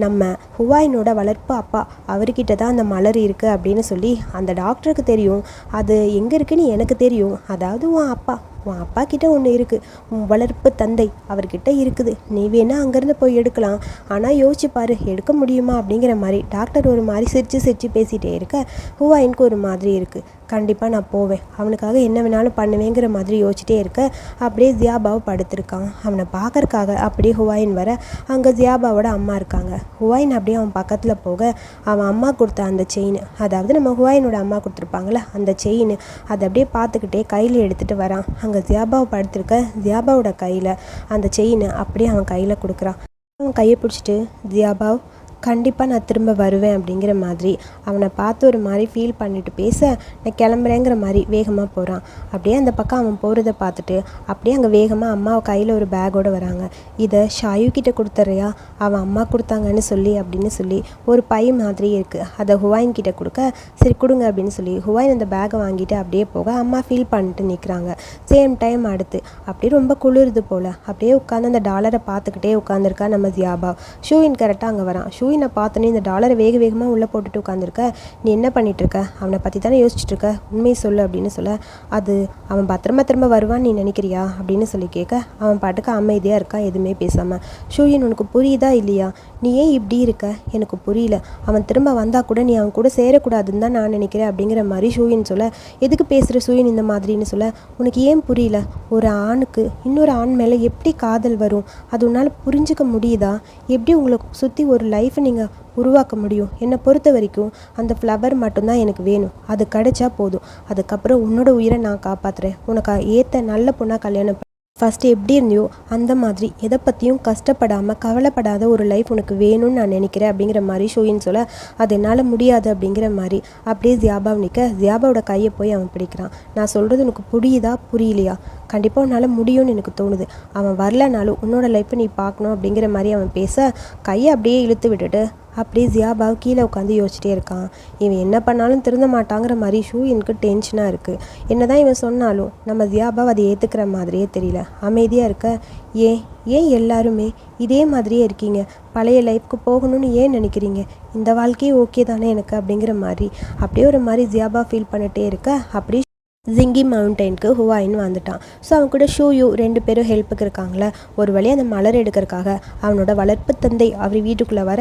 நம்ம ஹுவாயினோட வளர்ப்பு அப்பா அவர்கிட்ட தான் அந்த மலர் இருக்குது அப்படின்னு சொல்லி அந்த டாக்டருக்கு தெரியும். அது எங்கே இருக்குன்னு எனக்கு தெரியும். அதாவது உன் அப்பா கிட்ட ஒன்று இருக்குது, உன் வளர்ப்பு தந்தை அவர்கிட்ட இருக்குது, நீ வேணா அங்கேருந்து போய் எடுக்கலாம், ஆனால் யோசிச்சு பாரு எடுக்க முடியுமா அப்படிங்கிற மாதிரி டாக்டர் ஒரு மாதிரி சிரித்து பேசிகிட்டே இருக்க ஹுவாயினுக்கு ஒரு மாதிரி இருக்குது. கண்டிப்பாக நான் போவேன், அவனுக்காக என்ன வேணாலும் பண்ணுவேங்கிற மாதிரி யோசிச்சிட்டே இருக்க அப்படியே ஜியாபாவை படுத்திருக்கான். அவனை பார்க்கறக்காக அப்படியே ஹுவாயின் வர அங்கே ஜியாபாவோட அம்மா இருக்காங்க. ஹுவாயின் அப்படியே அவன் பக்கத்தில் போக அவன் அம்மா கொடுத்த அந்த செயின், அதாவது நம்ம ஹுவாயினோட அம்மா கொடுத்துருப்பாங்களே அந்த செயின், அதை அப்படியே பார்த்துக்கிட்டே கையில் எடுத்துகிட்டு வரான். அங்கே ஜியாபாவை படுத்திருக்க ஜியாபாவோட கையில் அந்த செயின் அப்படியே அவன் கையில் கொடுக்குறான். அவன் கையை பிடிச்சிட்டு ஜியாபாவ் கண்டிப்பாக நான் திரும்ப வருவேன் அப்படிங்கிற மாதிரி அவனை பார்த்து ஒரு மாதிரி ஃபீல் பண்ணிட்டு பேச நான் கிளம்புறேங்கிற மாதிரி வேகமாக போகிறான். அப்படியே அந்த பக்கம் அவன் போகிறத பார்த்துட்டு அப்படியே அங்கே வேகமாக அம்மாவை கையில் ஒரு பேக்கோடு வராங்க. இதை ஷாயு கிட்ட கொடுத்துறியா, அவன் அம்மா கொடுத்தாங்கன்னு சொல்லி அப்படின்னு சொல்லி ஒரு பை மாதிரி இருக்குது, அதை ஹுவாயின் கிட்ட கொடுக்க சரி கொடுங்க அப்படின்னு சொல்லி ஹுவாயின் அந்த பேக்கை வாங்கிட்டு அப்படியே போக அம்மா ஃபீல் பண்ணிட்டு நிற்கிறாங்க. சேம் டைம் அடுத்து அப்படியே ரொம்ப குளிருது போல் அப்படியே உட்காந்து அந்த டாலரை பார்த்துக்கிட்டே உட்காந்துருக்கா நம்ம ஜியாபா. ஷூயின் கரெக்டாக அங்கே வரான். ஷூயினை பார்த்தோன்னே இந்த டாலரை வேகமாக உள்ளே போட்டுட்டு உட்காந்துருக்க, நீ என்ன பண்ணிகிட்ருக்க, அவனை பற்றி தானே யோசிச்சுட்ருக்க, உண்மையை சொல்லு அப்படின்னு சொல்ல, அது அவன் பத்திரமா திரும்ப வருவான்னு நீ நினைக்கிறியா அப்படின்னு சொல்லி கேட்க அவன் பாட்டுக்கு அமைதியாக இருக்கான் எதுவுமே பேசாமல். ஷூயின் உனக்கு புரியுதா இல்லையா, நீ ஏன் இப்படி இருக்க, எனக்கு புரியல, அவன் திரும்ப வந்தால் கூட நீ அவன் கூட சேரக்கூடாதுன்னு தான் நான் நினைக்கிறேன் அப்படிங்கிற மாதிரி ஷூயின் சொல்ல, எதுக்கு பேசுகிற ஷூயின் இந்த மாதிரின்னு சொல்ல, உனக்கு ஏன் புரியல, ஒரு ஆணுக்கு இன்னொரு ஆண் மேலே எப்படி காதல் வரும், அது உன்னால் புரிஞ்சிக்க முடியுதா, எப்படி உங்களை சுற்றி ஒரு லைஃப்பை நீங்கள் உருவாக்க முடியும், என்னை பொறுத்த வரைக்கும் அந்த ஃப்ளவர் மட்டும்தான் எனக்கு வேணும், அது கிடைச்சா போதும், அதுக்கப்புறம் உன்னோட உயிரை நான் காப்பாற்றுறேன், உனக்கு ஏற்ற நல்ல பொண்ணாக கல்யாணம் ஃபஸ்ட்டு எப்படி இருந்தியோ அந்த மாதிரி எதை பற்றியும் கஷ்டப்படாமல் கவலைப்படாத ஒரு லைஃப் உனக்கு வேணும்னு நான் நினைக்கிறேன் அப்படிங்கிற மாதிரி ஷூயின் சொல்ல, அது என்னால் முடியாது அப்படிங்கிற மாதிரி அப்படியே ஜியாபாவை நிற்க ஜியாபாவோட கையை போய் அவன் பிடிக்கிறான். நான் சொல்கிறது உனக்கு புரியுதா புரியலையா, கண்டிப்பாக உன்னால் முடியும்னு எனக்கு தோணுது, அவன் வரலனாலும் உன்னோட லைஃப்பை நீ பார்க்கணும் அப்படிங்கிற மாதிரி அவன் பேச கையை அப்படியே இழுத்து விட்டுட்டு அப்படியே ஜியாபாவை கீழே உட்காந்து யோசிச்சிட்டே இருக்கான். இவன் என்ன பண்ணாலும் திருந்த மாட்டாங்கிற மாதிரி ஷூயினுக்கு டென்ஷனாக இருக்குது. என்ன தான் இவன் சொன்னாலும் நம்ம ஜியாபாவை அதை ஏற்றுக்கிற மாதிரியே தெரியல, அமைதியாக இருக்க. ஏன் எல்லாருமே இதே மாதிரியே இருக்கீங்க, பழைய லைஃப்க்கு போகணும்னு ஏன் நினைக்கிறீங்க, இந்த வாழ்க்கையே ஓகே தானே எனக்கு அப்படிங்கிற மாதிரி அப்படியே ஒரு மாதிரி ஜியாபா ஃபீல் பண்ணிட்டே இருக்க அப்படியே ஜிங்கி மவுண்டெயினுக்கு ஹுவாயின் வந்துட்டான். ஸோ அவன் கூட ஷூயு 2 பேரும் ஹெல்ப்புக்கு இருக்காங்களே. ஒரு வழியாக அந்த மலர் எடுக்கிறதுக்காக அவனோட வளர்ப்பு தந்தை அவர் வீட்டுக்குள்ளே வர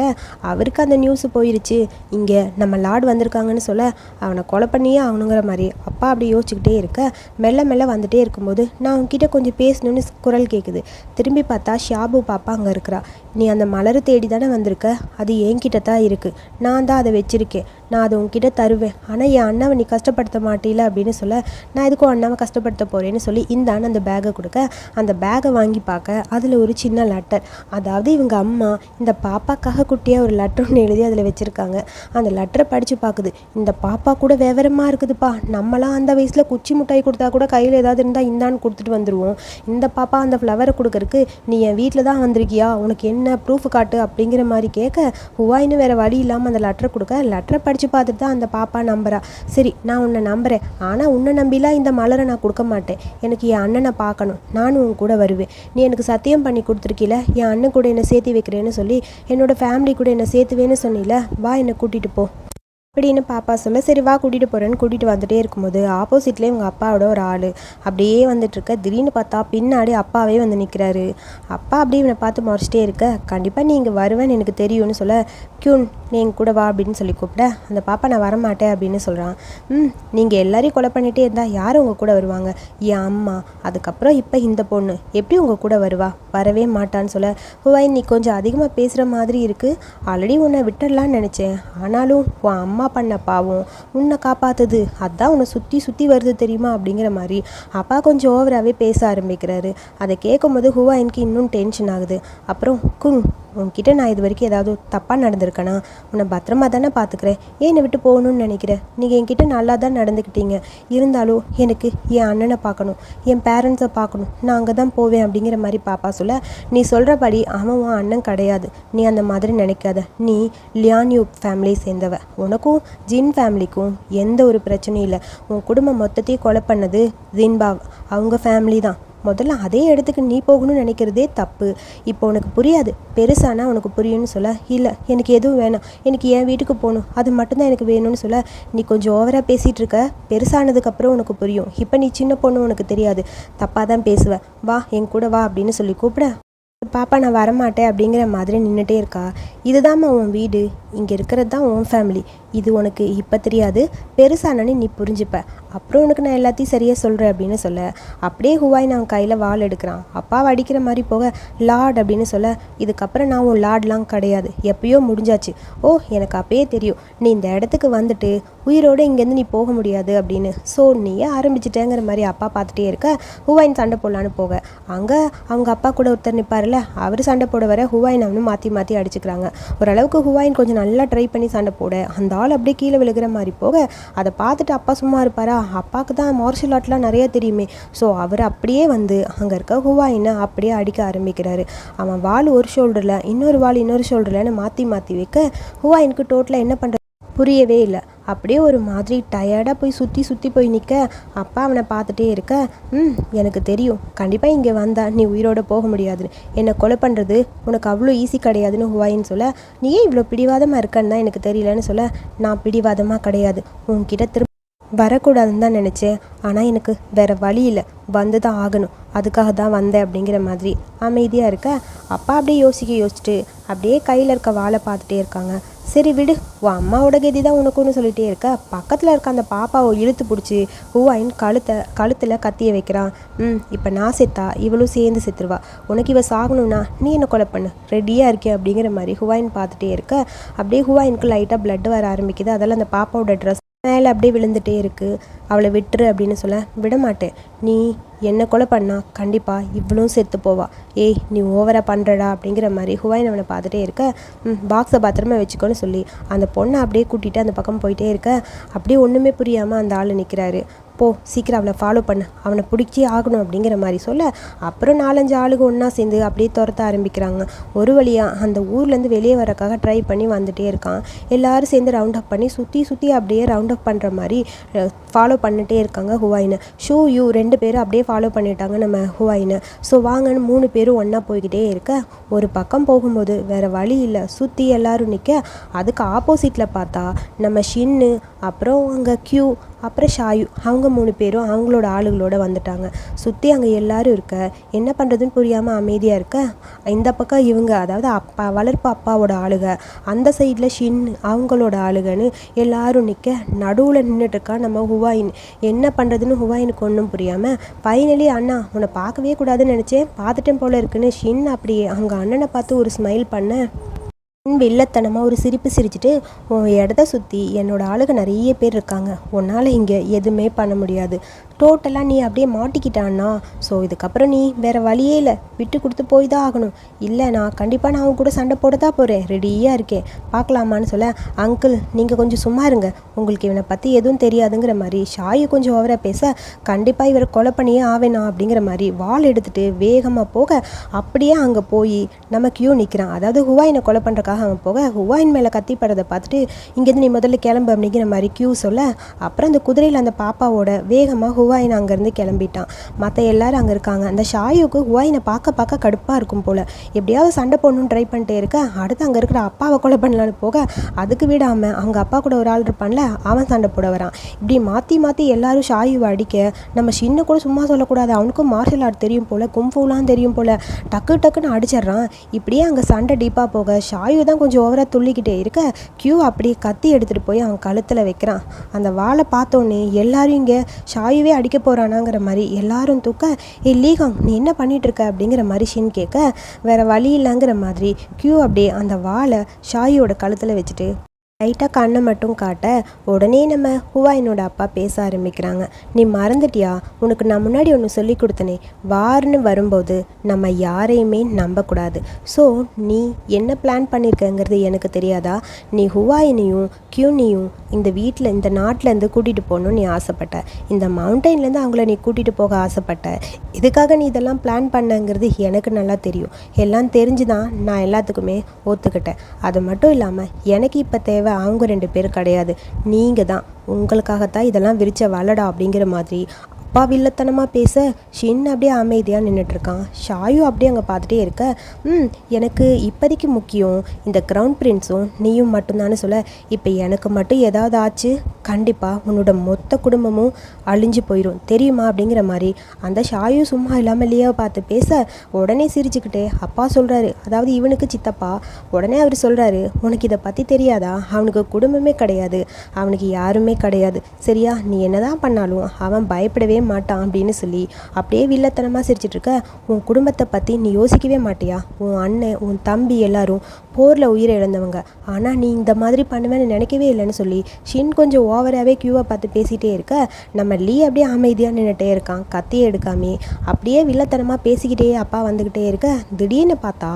அவருக்கு அந்த நியூஸ் போயிருச்சு, இங்கே நம்ம லார்டு வந்திருக்காங்கன்னு சொல்ல அவனை கொலை பண்ணியே ஆகணுங்கிற மாதிரி அப்பா அப்படி யோசிச்சுக்கிட்டே இருக்க மெல்ல வந்துட்டே இருக்கும்போது நான் அவன்கிட்ட கொஞ்சம் பேசணுன்னு குரல் கேட்குது. திரும்பி பார்த்தா ஷியாபு பாப்பா அங்கே இருக்கிறா. நீ அந்த மலரை தேடி தானே வந்திருக்க, அது என்கிட்ட தான் இருக்குது, நான் தான் அதை வச்சுருக்கேன், நான் அதை உன்கிட்ட தருவேன், ஆனால் என் அண்ணாவை நீ கஷ்டப்படுத்த மாட்டீல அப்படின்னு சொல்ல, நான் எதுக்கும் அண்ணாவை கஷ்டப்படுத்த போகிறேன்னு சொல்லி இந்தான்னு அந்த பேக்கை கொடுக்க, அந்த பேக்கை வாங்கி பார்க்க அதில் ஒரு சின்ன லெட்டர். அதாவது இவங்க அம்மா இந்த பாப்பாக்காக குட்டியாக ஒரு லெட்டர் ஒன்று எழுதி அதில் வச்சுருக்காங்க. அந்த லெட்டரை படித்து பார்க்குது. இந்த பாப்பா கூட விவரமாக இருக்குதுப்பா, நம்மளாம் அந்த வயசில் குச்சி மிட்டாய் கொடுத்தா கூட கையில் ஏதாவது இருந்தால் இந்தான்னு கொடுத்துட்டு வந்துடுவோம். இந்த பாப்பா அந்த ஃப்ளவரை கொடுக்கறக்கு நீ என் வீட்டில் தான் வந்திருக்கியா, உனக்கு என்ன ப்ரூஃப் காட்டு அப்படிங்கிற மாதிரி கேட்க, ஹுவாயின்னு வேறு வழி இல்லாமல் அந்த லெட்டரை கொடுக்க, லெட்டரை படித்து பார்த்துட்டு தான் அந்த பாப்பா நம்புறா. சரி நான் உன்னை நம்புகிறேன், ஆனால் உன்னை நம்பிலாம் இந்த மலரை நான் கொடுக்க மாட்டேன், எனக்கு என் அண்ணனை பார்க்கணும், நானும் உன் கூட வருவேன், நீ எனக்கு சத்தியம் பண்ணி கொடுத்துருக்கீல என் அண்ணன் கூட என்னை சேர்த்து வைக்கிறேன்னு சொல்லி, என்னோடய ஃபேமிலி கூட என்னை சேர்த்துவேன்னு சொன்னில, வா என்னை கூட்டிகிட்டு போ அப்படின்னு பாப்பா சொல்ல, சரி வா கூட்டிகிட்டு போகிறேன்னு கூட்டிகிட்டு வந்துகிட்டே இருக்கும்போது ஆப்போசிட்லேயே இவங்க அப்பாவோட ஒரு ஆள் அப்படியே வந்துட்டுருக்க. திடீர்னு பார்த்தா பின்னாடி அப்பாவே வந்து நிற்கிறாரு. அப்பா அப்படியே இவனை பார்த்து முறைச்சிட்டே இருக்க, கண்டிப்பாக நீ இங்கே வருவேன்னு எனக்கு தெரியும்னு சொல்ல, கியூன் நீ எங்க கூட வா அப்படின்னு சொல்லி கூப்பிட, அந்த பாப்பா நான் வரமாட்டேன் அப்படின்னு சொல்கிறான். நீங்கள் எல்லாரையும் கொலை பண்ணிகிட்டே இருந்தால் யாரும் உங்கள் கூட வருவாங்க, என் அம்மா, அதுக்கப்புறம் இப்போ இந்த பொண்ணு எப்படி உங்கள் கூட வருவா, வரவே மாட்டான்னு சொல்ல, ஹுவாயின் நீ கொஞ்சம் அதிகமாக பேசுகிற மாதிரி இருக்குது, ஆல்ரெடி உன்னை விட்டுடலான்னு நினச்சேன், ஆனாலும் உன் அம்மா பண்ண பாவம் உன்னை காப்பாற்றுது, அதான் உன்னை சுற்றி சுற்றி வருது தெரியுமா அப்படிங்கிற மாதிரி அப்பா கொஞ்சம் ஓவராகவே பேச ஆரம்பிக்கிறாரு. அதை கேட்கும்போது ஹுவாயினுக்கு இன்னும் டென்ஷன் ஆகுது. அப்புறம் உன்கிட்ட நான் இது வரைக்கும் ஏதாவது தப்பாக நடந்திருக்கேனா, உன்னை பத்திரமா தானே பார்த்துக்கிறேன், ஏன் என்னை விட்டு போகணும்னு நினைக்கிறேன், நீங்கள் என்கிட்ட நல்லா தான் நடந்துக்கிட்டீங்க, இருந்தாலும் எனக்கு என் அண்ணனை பார்க்கணும், என் பேரண்ட்ஸை பார்க்கணும், நான் அங்கே தான் போவேன் அப்படிங்கிற மாதிரி பாப்பா சொல்ல, நீ சொல்கிறபடி அவன் உன் அண்ணன் கிடையாது, நீ அந்த மாதிரி நினைக்காத, நீ லியான்யூ ஃபேமிலியை சேர்ந்தவ, உனக்கும் ஜின் ஃபேமிலிக்கும் எந்த ஒரு பிரச்சனையும் இல்லை, உன் குடும்பம் மொத்தத்தையும் கொலை பண்ணது ஜின்பாவ் அவங்க ஃபேமிலி தான், முதல்ல அதே இடத்துக்கு நீ போகணும்னு நினைக்கிறதே தப்பு, இப்போ உனக்கு புரியாது, பெருசானா உனக்கு புரியும்னு சொல்ல, இல்லை எனக்கு எதுவும் வேணாம், எனக்கு என் வீட்டுக்கு போகணும், அது மட்டும்தான் எனக்கு வேணும்னு சொல்ல, நீ கொஞ்சம் ஓவராக பேசிகிட்டு இருக்க, பெருசானதுக்கப்புறம் உனக்கு புரியும், இப்போ நீ சின்ன பொண்ணு உனக்கு தெரியாது, தப்பாக தான் பேசுவ, வா என் கூட வா அப்படின்னு சொல்லி கூப்பிட, பாப்பா நான் வரமாட்டேன் அப்படிங்கிற மாதிரி நின்றுட்டே இருக்கா. இதுதாம்மா உன் வீடு, இங்கே இருக்கிறது தான் உன் ஃபேமிலி, இது உனக்கு இப்போ தெரியாது, பெருசானு நீ புரிஞ்சுப்ப, அப்புறம் உனக்கு நான் எல்லாத்தையும் சரியாக சொல்கிறேன் அப்படின்னு சொல்ல, அப்படியே ஹுவாயின் அவன் கையில் வாள் எடுக்கிறான். அப்பாவை அடிக்கிற மாதிரி போக, லார்ட் அப்படின்னு சொல்ல, இதுக்கப்புறம் நான் உன் லார்ட்லாம் கிடையாது, எப்பயோ முடிஞ்சாச்சு, ஓ எனக்கு அப்பயே தெரியும், நீ இந்த இடத்துக்கு வந்துட்டு உயிரோடு இங்கேருந்து நீ போக முடியாது அப்படின்னு, ஸோ நீயே ஆரம்பிச்சிட்டேங்கிற மாதிரி அப்பா பார்த்துட்டே இருக்க, ஹுவாயின் சண்டை போடலான்னு போக, அங்கே அவங்க அப்பா கூட ஒருத்தர் நிற்பார்ல, அவர் சண்டை போட வர ஹுவாயின் அவனு மாற்றி மாற்றி அடிச்சுக்கிறாங்க. ஓரளவுக்கு ஹுவாயின் கொஞ்சம் நல்லா ட்ரை பண்ணி சண்டை போட, அந்த ஆள் அப்படியே கீழே விழுகிற மாதிரி போக, அதை பார்த்துட்டு அப்பா சும்மா இருப்பாரா, அப்பாவுக்கு தான் மார்ஷல் ஆர்ட்லாம் நிறையா தெரியுமே, ஸோ அவர் அப்படியே வந்து அங்கே இருக்க ஹுவாயினை அப்படியே அடிக்க ஆரம்பிக்கிறாரு. அவன் வாள் ஒரு ஷோல்டரில் இன்னொரு வாள் இன்னொரு ஷோல்டர்லன்னு மாற்றி மாற்றி வைக்க, ஹுவாயினுக்கு டோட்டலாக என்ன பண்ணுறது புரியவே இல்லை. அப்படியே ஒரு மாதிரி டயர்டாக போய் சுற்றி சுற்றி போய் நிற்க, அப்பா அவனை பார்த்துட்டே இருக்க, எனக்கு தெரியும் கண்டிப்பாக இங்கே வந்தால் நீ உயிரோடு போக முடியாது, என்னை கொலை பண்ணுறது உனக்கு அவ்வளோ ஈஸி கிடையாதுன்னு ஹுவாயின்னு சொல்ல, நீ ஏன் இவ்வளோ பிடிவாதமாக இருக்கன்னு தான் எனக்கு தெரியலன்னு சொல்ல, நான் பிடிவாதமாக கிடையாது, உன்கிட்ட திரும்ப வரக்கூடாதுன்னு தான் நினச்சேன், ஆனால் எனக்கு வேறு வழி இல்லை, வந்து தான் ஆகணும், அதுக்காக தான் வந்தேன் அப்படிங்கிற மாதிரி அமைதியாக இருக்க, அப்பா அப்படியே யோசிச்சுட்டு அப்படியே கையில் இருக்க வாளை பார்த்துட்டே இருக்காங்க. சரி விடு, உன் அம்மாவோட கதி தான் உனக்குன்னு சொல்லிகிட்டே இருக்க, பக்கத்தில் இருக்க அந்த பாப்பாவை இழுத்து பிடிச்சி ஹுவாயின் கழுத்தில் கத்திய வைக்கிறான். இப்போ நான் செத்தா இவளும் சேர்ந்து செத்துருவா, உனக்கு இவ சாகணும்னா நீ என்ன கொலை பண்ணு, ரெடியாக இருக்கே அப்படிங்கிற மாதிரி ஹுவாயின் பார்த்துட்டே இருக்க, அப்படியே ஹுவாயினுக்கு லைட்டாக பிளட் வர ஆரம்பிக்குது. அதெல்லாம் அந்த பாப்பாவோட ட்ரெஸ் மேலே அப்படியே விழுந்துகிட்டே இருக்குது. அவளை விட்டுரு அப்படின்னு சொல்ல, விட மாட்டேன், நீ என்னை கொலை பண்ணா கண்டிப்பாக இவ்வளவும் செத்து போவா, ஏய் நீ ஓவராக பண்ணுறடா அப்படிங்கிற மாதிரி ஹுவாயின் அவனை பார்த்துட்டே இருக்க, பாக்ஸை பத்திரமா வச்சுக்கோன்னு சொல்லி அந்த பொண்ணை அப்படியே கூட்டிகிட்டு அந்த பக்கம் போயிட்டே இருக்க, அப்படியே ஒன்றுமே புரியாமல் அந்த ஆள் நிற்கிறாரு. போ சீக்கிரம் அவளை ஃபாலோ பண்ணு, அவனை பிடிச்சி ஆகணும் அப்படிங்கிற மாதிரி சொல்ல, அப்புறம் 4-5 ஆளுங்க ஒன்றா சேர்ந்து அப்படியே துரத்த ஆரம்பிக்கிறாங்க. ஒரு வழியாக அந்த ஊர்லேருந்து வெளியே வரக்காக ட்ரை பண்ணி வந்துகிட்டே இருக்கான். எல்லோரும் சேர்ந்து ரவுண்ட் அப் பண்ணி சுற்றி சுற்றி அப்படியே ரவுண்ட் அப் பண்ணுற மாதிரி ஃபாலோ பண்ணிகிட்டே இருக்காங்க ஹுவாயினை. யூ 2 பேரும் அப்படியே ஃபாலோ பண்ணிட்டாங்க நம்ம ஹுவாயினை. ஸோ வாங்கன்னு 3 பேரும் ஒன்றா போய்கிட்டே இருக்க, ஒரு பக்கம் போகும்போது வேறு வழி இல்லை, சுற்றி எல்லோரும் நிற்க, அதுக்கு ஆப்போசிட்டில் பார்த்தா நம்ம ஷின்னு, அப்புறம் அங்கே அப்புறம் ஷாயு அவங்க 3 பேரும் அவங்களோட ஆளுகளோட வந்துட்டாங்க. சுற்றி அங்கே எல்லாரும் இருக்க என்ன பண்ணுறதுன்னு புரியாமல் அமைதியாக இருக்க, இந்த பக்கம் இவங்க அதாவது அப்பா வளர்ப்பு அப்பாவோட ஆளுக, அந்த சைடில் ஷின் அவங்களோட ஆளுகன்னு எல்லாரும் நிற்க நடுவில் நின்றுட்டுருக்கா நம்ம ஹுவாயின். என்ன பண்ணுறதுன்னு ஹுவாயினுக்கு ஒன்றும் புரியாமல் ஃபைனலி அண்ணா உன்னை பார்க்கவே கூடாதுன்னு நினச்சேன், பார்த்துட்டேன் போல இருக்குன்னு ஷின் அப்படியே அவங்க அண்ணனை பார்த்து ஒரு ஸ்மைல் பண்ண வில்லத்தனமாக ஒரு சிரிப்பு சிரிச்சுட்டு, உன் இடத்த சுற்றி என்னோடய ஆளுங்க நிறைய பேர் இருக்காங்க, உன்னால் இங்கே எதுவுமே பண்ண முடியாது, டோட்டலாக நீ அப்படியே மாட்டிக்கிட்டான்னா ஸோ இதுக்கப்புறம் நீ வேறு வழியே இல்லை, விட்டு கொடுத்து போய் தான் ஆகணும், இல்லை நான் கண்டிப்பாக நான் அவங்க கூட சண்டை போட தான் போகிறேன், ரெடியாக இருக்கேன், பார்க்கலாமான்னு சொல்ல, அங்கிள் நீங்கள் கொஞ்சம் சும்மா இருங்க, உங்களுக்கு இவனை பற்றி எதுவும் தெரியாதுங்கிற மாதிரி ஷாயு கொஞ்சம் ஓவராக பேச, கண்டிப்பாக இவரை கொலை பண்ணியே ஆவேனா அப்படிங்கிற மாதிரி வாள் எடுத்துகிட்டு வேகமாக போக அப்படியே அங்கே போய் நம்ம கியூ நிற்கிறான். அதாவது ஹுவாயினை கொலை பண்ணுறக்காக அவன் போக ஹுவாயின் மேலே கத்திப்படுறதை பார்த்துட்டு இங்கேருந்து நீ முதல்ல கிளம்பு அப்படிங்கிற மாதிரி கியூ சொல்ல, அப்புறம் அந்த குதிரையில் அந்த பாப்பாவோட வேகமாக ஹுவாயின் அங்கேருந்து கிளம்பிட்டான். மற்ற எல்லாரும் அங்கே இருக்காங்க. அந்த ஷாயுக்கு ஹுவாயினை பார்க்க கடுப்பாக இருக்கும் போல், எப்படியாவது சண்டை போடணும்னு ட்ரை பண்ணிட்டே இருக்க, அடுத்து அங்கே இருக்கிற அப்பாவை கொலை பண்ணலான்னு போக அதுக்கு விடாமல் அவங்க அப்பா கூட ஒரு ஆள் இருப்பான்ல அவன் சண்டை போட வரான். இப்படி மாற்றி எல்லாரும் ஷாயுவை அடிக்க நம்ம சின்ன கூட சும்மா சொல்லக்கூடாது, அவனுக்கும் மார்ஷல் ஆர்ட் தெரியும் போல், கும்ஃபூலாம் தெரியும் போல், டக்குன்னு அடிச்சிட்றான். இப்படியே அங்கே சண்டை டீப்பாக போக ஷாயு தான் கொஞ்சம் ஓவராக துள்ளிக்கிட்டே இருக்க கியூ அப்படியே கத்தி எடுத்துகிட்டு போய் அவன் கழுத்தில் வைக்கிறான். அந்த வாளை பார்த்தோன்னே எல்லாரும் இங்கே ஷாயுவே அடிக்க போகிறானாங்கிற மாதிரி எல்லாரும் தூக்க, லீகாங் நீ என்ன பண்ணிகிட்டு இருக்க அப்படிங்கிற மாதிரி ஷின் கேட்க, வேறு வழி இல்லைங்கிற மாதிரி கியூ அப்படியே அந்த வாளை ஷாயுவோட கழுத்தில் வச்சுட்டு லைட்டாக கண்ணை மட்டும் காட்ட உடனே நம்ம ஹுவாயினோட அப்பா பேச ஆரம்பிக்கிறாங்க. நீ மறந்துட்டியா, உனக்கு நான் முன்னாடி ஒன்று சொல்லி கொடுத்தனே, வார்னு வரும்போது நம்ம யாரையுமே நம்பக்கூடாது. ஸோ நீ என்ன பிளான் பண்ணியிருக்கங்கிறது எனக்கு தெரியாதா, நீ ஹுவாயினையும் கியூனையும் இந்த வீட்டில் இந்த நாட்டிலேருந்து கூட்டிகிட்டு போகணுன்னு நீ ஆசைப்பட்ட, இந்த மவுண்டெயின்லேருந்து அவங்கள நீ கூட்டிகிட்டு போக ஆசைப்பட்ட, இதுக்காக நீ இதெல்லாம் பிளான் பண்ணங்கிறது எனக்கு நல்லா தெரியும், எல்லாம் தெரிஞ்சு தான் நான் எல்லாத்துக்குமே ஒத்துக்கிட்டேன். அது மட்டும் இல்லாமல் எனக்கு இப்போ தேவை அவங்க 2 பேர் கிடையாது, நீங்கள் தான், உங்களுக்காகத்தான் இதெல்லாம் விரிச்ச வளடா அப்படிங்கிற மாதிரி அப்பா வில்லத்தனமாக பேச ஷின் அப்படியே அமைதியாக நின்றுட்டுருக்கான். ஷாயு அப்படியே அங்கே பார்த்துட்டே இருக்க, எனக்கு இப்போதைக்கு முக்கியம் இந்த க்ரௌன் பிரின்ஸும் நீயும் மட்டும்தான்னு சொல்ல, இப்போ எனக்கு மட்டும் ஏதாவது ஆச்சு கண்டிப்பாக உன்னோட மொத்த குடும்பமும் அழிஞ்சு போயிடும் தெரியுமா அப்படிங்கிற மாதிரி அந்த ஷாயு சும்மா இல்லாமல் லியாவை பார்த்து பேச உடனே சிரிச்சுக்கிட்டே அப்பா சொல்கிறாரு, அதாவது இவனுக்கு சித்தப்பா, உடனே அவர் சொல்கிறாரு, உனக்கு இதை பற்றி தெரியாதா, அவனுக்கு குடும்பமே கிடையாது, அவனுக்கு யாருமே கிடையாது, சரியா, நீ என்னதான் பண்ணாலும் அவன் பயப்படவே மாட்டான் அப்படின்னு சொல்லி அப்படியே வில்லத்தனமாக சிரிச்சிட்டு இருக்க, உன் குடும்பத்தை பற்றி நீ யோசிக்கவே மாட்டியா, உன் அண்ணன் உன் தம்பி எல்லாரும் போரில் உயிரை இழந்தவங்க, ஆனால் நீ இந்த மாதிரி பண்ணுவேன்னு நினைக்கவே இல்லைன்னு சொல்லி ஷின் கொஞ்சம் ஓவராகவே கியூவை பார்த்து பேசிகிட்டே இருக்க, நம்ம லீ அப்படியே அமைதியாக நின்றுட்டே இருக்கான், கத்தியை எடுக்காமே அப்படியே வில்லத்தனமாக பேசிக்கிட்டே அப்பா வந்துக்கிட்டே இருக்க, திடீர்னு பார்த்தா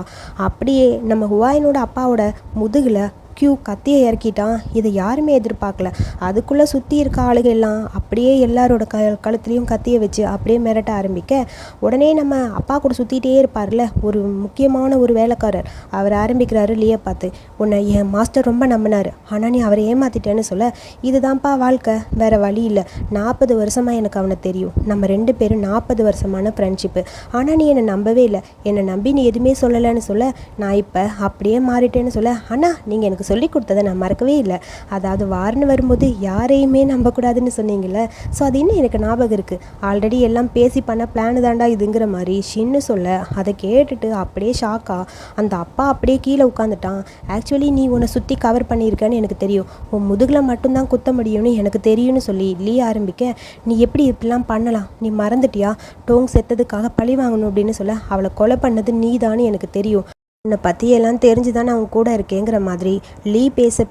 அப்படியே நம்ம ஹுவாயினோட அப்பாவோட முதுகில் கியூ கத்தியை இறக்கிட்டான். இதை யாருமே எதிர்பார்க்கல. அதுக்குள்ளே சுற்றி இருக்க ஆளுக எல்லாம் அப்படியே எல்லாரோட கழுத்துலேயும் கத்தியை வச்சு அப்படியே மிரட்ட ஆரம்பிக்க உடனே நம்ம அப்பா கூட சுற்றிகிட்டே இருப்பார்ல ஒரு முக்கியமான ஒரு வேலைக்காரர், அவர் ஆரம்பிக்கிறாரு லீயை பார்த்து, உன்னை என் மாஸ்டர் ரொம்ப நம்பினார், ஆனால் நீ அவரை ஏமாற்றிட்டேன்னு சொல்ல, இதுதான்ப்பா வாழ்க்கை, வேறு வழி இல்லை, 40 வருஷமாக எனக்கு அவனை தெரியும், நம்ம 2 பேரும் 40 வருஷமான ஃப்ரெண்ட்ஷிப்பு, ஆனால் நீ என்னை நம்பவே இல்லை, என்னை நம்பி நீ எதுவுமே சொல்லலைன்னு சொல்ல, நான் இப்போ அப்படியே மாறிட்டேன்னு சொல்ல, ஆனால் நீங்கள் எனக்கு சொல்லி கொடுத்ததை நான் மறக்கவே இல்லை, அதாவது வார்னு வரும்போது யாரையுமே நம்பக்கூடாதுன்னு சொன்னீங்கல்ல, ஸோ அது இன்னும் எனக்கு ஞாபகம் இருக்குது, ஆல்ரெடி எல்லாம் பேசி பண்ண பிளானு தாண்டா இதுங்கிற மாதிரி ஷின்னு சொல்ல, அதை கேட்டுட்டு அப்படியே ஷாக்கா அந்த அப்பா அப்படியே கீழே உட்காந்துட்டான். ஆக்சுவலி நீ உன்னை சுற்றி கவர் பண்ணியிருக்கேன்னு எனக்கு தெரியும், உன் முதுகில் மட்டும்தான் குத்த முடியும்னு எனக்கு தெரியும்னு சொல்லி லீ ஆரம்பிக்க, நீ எப்படி இப்படிலாம் பண்ணலாம், நீ மறந்துட்டியா, டோங் செத்ததுக்காக பழி வாங்கணும் அப்படின்னு சொல்ல, அவளை கொலை பண்ணது நீ தான்னு எனக்கு தெரியும், உன்னை பற்றி எல்லாம் தெரிஞ்சு தான் நான் உன் கூட இருக்கேங்கிற மாதிரி லீ பேச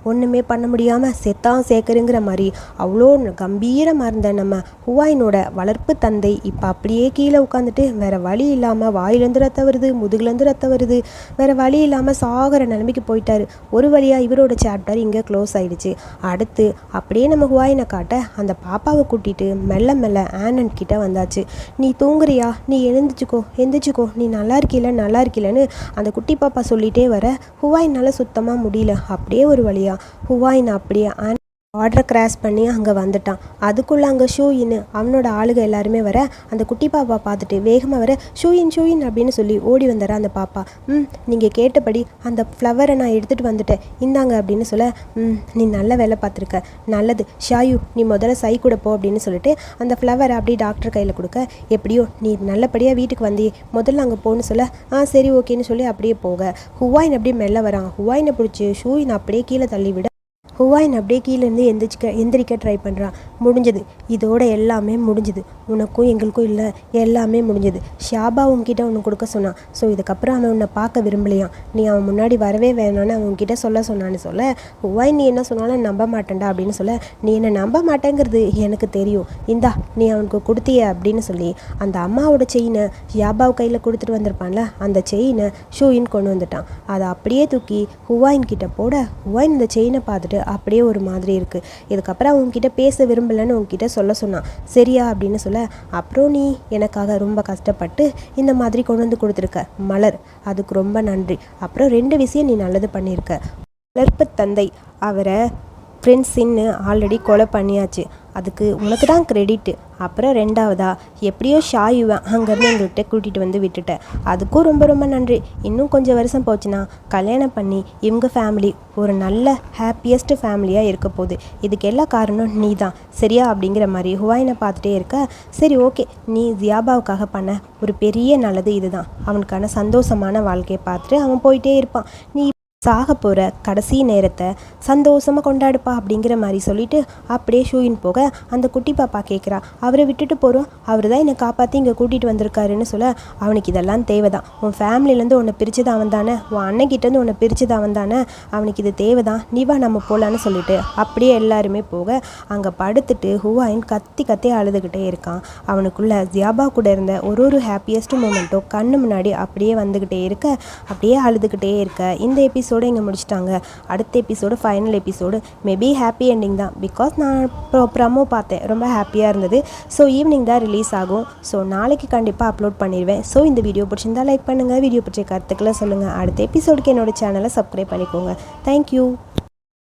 ஒன்றுமே பண்ண முடியாமல் செத்தான் சேர்க்குறேங்கிற மாதிரி அவ்வளோ கம்பீரமாக இருந்த நம்ம ஹுவாயினோட வளர்ப்பு தந்தை இப்போ அப்படியே கீழே உட்காந்துட்டு வேறு வழி இல்லாமல் வாயிலேருந்து ரத்தம் வருது, முதுகுலேருந்து ரத்தம் வருது, வேறு வழி இல்லாமல் சாகிற நிலைமைக்கு போயிட்டார். ஒரு வழியாக இவரோட சாப்டர் இங்கே க்ளோஸ் ஆகிடுச்சு. அடுத்து அப்படியே நம்ம ஹுவாயினை காட்ட அந்த பாப்பாவை கூட்டிகிட்டு மெல்ல ஆனந்த் கிட்ட வந்தாச்சு. நீ தூங்குறியா, நீ எந்திரிச்சிக்கோ, நீ நல்லா இருக்கீலன்னு அந்த குட்டி பாப்பா சொல்லிகிட்டே வர ஹுவாயினால் சுத்தமாக முடியல. அப்படியே ஒரு வழியாக ஹுவாயின் அப்படியே பார்டரை கிராஸ் பண்ணி அங்கே வந்துட்டான். அதுக்குள்ளே அங்கே ஷூயின்னு அவனோட ஆளுக எல்லாருமே வர அந்த குட்டி பாப்பா பார்த்துட்டு வேகமாக வர ஷூயின் ஷூயின் அப்படின்னு சொல்லி ஓடி வந்துடுற அந்த பாப்பா. நீங்கள் கேட்டபடி அந்த ஃப்ளவரை நான் எடுத்துகிட்டு வந்துட்டேன், இந்தாங்க அப்படின்னு சொல்ல, நீ நல்ல வேலை பார்த்துருக்க, நல்லது ஷாயு, நீ முதல்ல சை கூட போ அப்படின்னு சொல்லிட்டு அந்த ஃப்ளவரை அப்படியே டாக்டர் கையில் கொடுக்க, எப்படியோ நீ நல்லபடியாக வீட்டுக்கு வந்தி, முதல்ல அங்கே போன்னு சொல்ல, சரி ஓகேன்னு சொல்லி அப்படியே போக ஹுவாயின் அப்படியே மெல்ல வரான். ஹுவாயினை பிடிச்சி ஷூயின் அப்படியே கீழே தள்ளி விட ஹுவாயின் அப்படியே கீழேருந்து எந்திரிக்க ட்ரை பண்ணுறான். முடிஞ்சது, இதோட எல்லாமே முடிஞ்சுது, உனக்கும் எங்களுக்கும் இல்லை, எல்லாமே முடிஞ்சது. ஷாபா உன்கிட்ட ஒன்று கொடுக்க சொன்னான். ஸோ இதுக்கப்புறம் அவன் உன்னை பார்க்க விரும்பலையாம், நீ அவன் முன்னாடி வரவே வேணான்னு அவன் உன்கிட்ட சொல்ல சொன்னான்னு சொல்ல, ஹுவாயின் நீ என்ன சொன்னாலும் நம்ப மாட்டேன்டா அப்படின்னு சொல்ல, நீ என்னை நம்ப மாட்டேங்கிறது எனக்கு தெரியும், இந்தா நீ அவனுக்கு கொடுத்திய அப்படின்னு சொல்லி அந்த அம்மாவோட செயினை ஷாபாவு கையில் கொடுத்துட்டு வந்திருப்பான்ல, அந்த செயினை ஷூயின் கொண்டு வந்துட்டான். அதை அப்படியே தூக்கி ஹுவாயின் கிட்ட போட, ஹுவாயின் இந்த செயினை பார்த்துட்டு அப்படியே ஒரு மாதிரி இருக்குது. இதுக்கப்புறம் அவங்ககிட்ட பேச விரும்பலைன்னு உங்ககிட்ட சொல்ல சொன்னான், சரியா அப்படின்னு சொல்ல, அப்புறம் நீ எனக்காக ரொம்ப கஷ்டப்பட்டு இந்த மாதிரி கொண்டு வந்து கொடுத்துருக்க மலர், அதுக்கு ரொம்ப நன்றி. அப்புறம் 2 விஷயம் நீ நல்லது பண்ணியிருக்க. வளர்ப்பு தந்தை அவரை ஃப்ரெண்ட்ஸின்னு ஆல்ரெடி கொலை பண்ணியாச்சு, அதுக்கு உனக்கு தான் கிரெடிட்டு. அப்புறம் 2வதா எப்படியோ ஷாயுவை அங்கேருந்து எங்கள்கிட்ட கூட்டிகிட்டு வந்து விட்டுட்டேன், அதுக்கும் ரொம்ப ரொம்ப நன்றி. இன்னும் கொஞ்சம் வருஷம் போச்சுன்னா கல்யாணம் பண்ணி இவங்க ஃபேமிலி ஒரு நல்ல ஹாப்பியஸ்ட் ஃபேமிலியாக இருக்க போகுது, இதுக்கு எல்லா காரணம் நீ தான், சரியா அப்படிங்கிற மாதிரி ஹுவாயினை பார்த்துட்டே இருக்க, சரி ஓகே, நீ ஜியாபாவுக்காக பண்ண ஒரு பெரிய நல்லது இதுதான், அவனுக்கான சந்தோஷமான வாழ்க்கையை பார்த்துட்டு அவன் போயிட்டே இருப்பான், நீ சாக போகிற கடைசி நேரத்தை சந்தோஷமாக கொண்டாடுப்பா அப்படிங்கிற மாதிரி சொல்லிவிட்டு அப்படியே ஷூயின் போக அந்த குட்டி பாப்பா கேட்குறா, அவரை விட்டுட்டு போகிறோம், அவர் தான் என்னை காப்பாற்றி இங்கே கூட்டிகிட்டு வந்திருக்காருன்னு சொல்ல, அவனுக்கு இதெல்லாம் தேவைதான், உன் ஃபேமிலியிலேருந்து உன்னை பிரிச்சது அவன் தானே, உன் அண்ணன்கிட்டேருந்து உன்னை பிரிச்சது அவன் தானே, அவனுக்கு இது தேவைதான், நீ வா நம்ம போகலான்னு சொல்லிட்டு அப்படியே எல்லாருமே போக அங்கே படுத்துட்டு ஹுவாயின் கத்தி கத்தி அழுதுகிட்டே இருக்கான். அவனுக்குள்ள ஜியாபா கூட இருந்த ஒரு ஹாப்பியஸ்ட் மூமெண்ட்டும் கண்ணு முன்னாடி அப்படியே வந்துக்கிட்டே இருக்க, அப்படியே அழுதுகிட்டே இருக்க இந்த எபிசோடு இங்கே முடிச்சிட்டாங்க. அடுத்த episode final episode maybe happy ending தான், பிகாஸ் நான் ப்ரமோ பார்த்தேன், ரொம்ப ஹாப்பியாக இருந்தது. ஸோ ஈவினிங் தான் ரிலீஸ் ஆகும், ஸோ நாளைக்கு கண்டிப்பாக அப்லோட் பண்ணிடுவேன். ஸோ இந்த வீடியோ பிடிச்சிருந்தா லைக் பண்ணுங்கள், வீடியோ பிடிச்ச கருத்துக்களை சொல்லுங்கள். அடுத்த எபிசோடுக்கு என்னோட சேனலை சப்ஸ்கிரைப் பண்ணிக்கோங்க. தேங்க்யூ.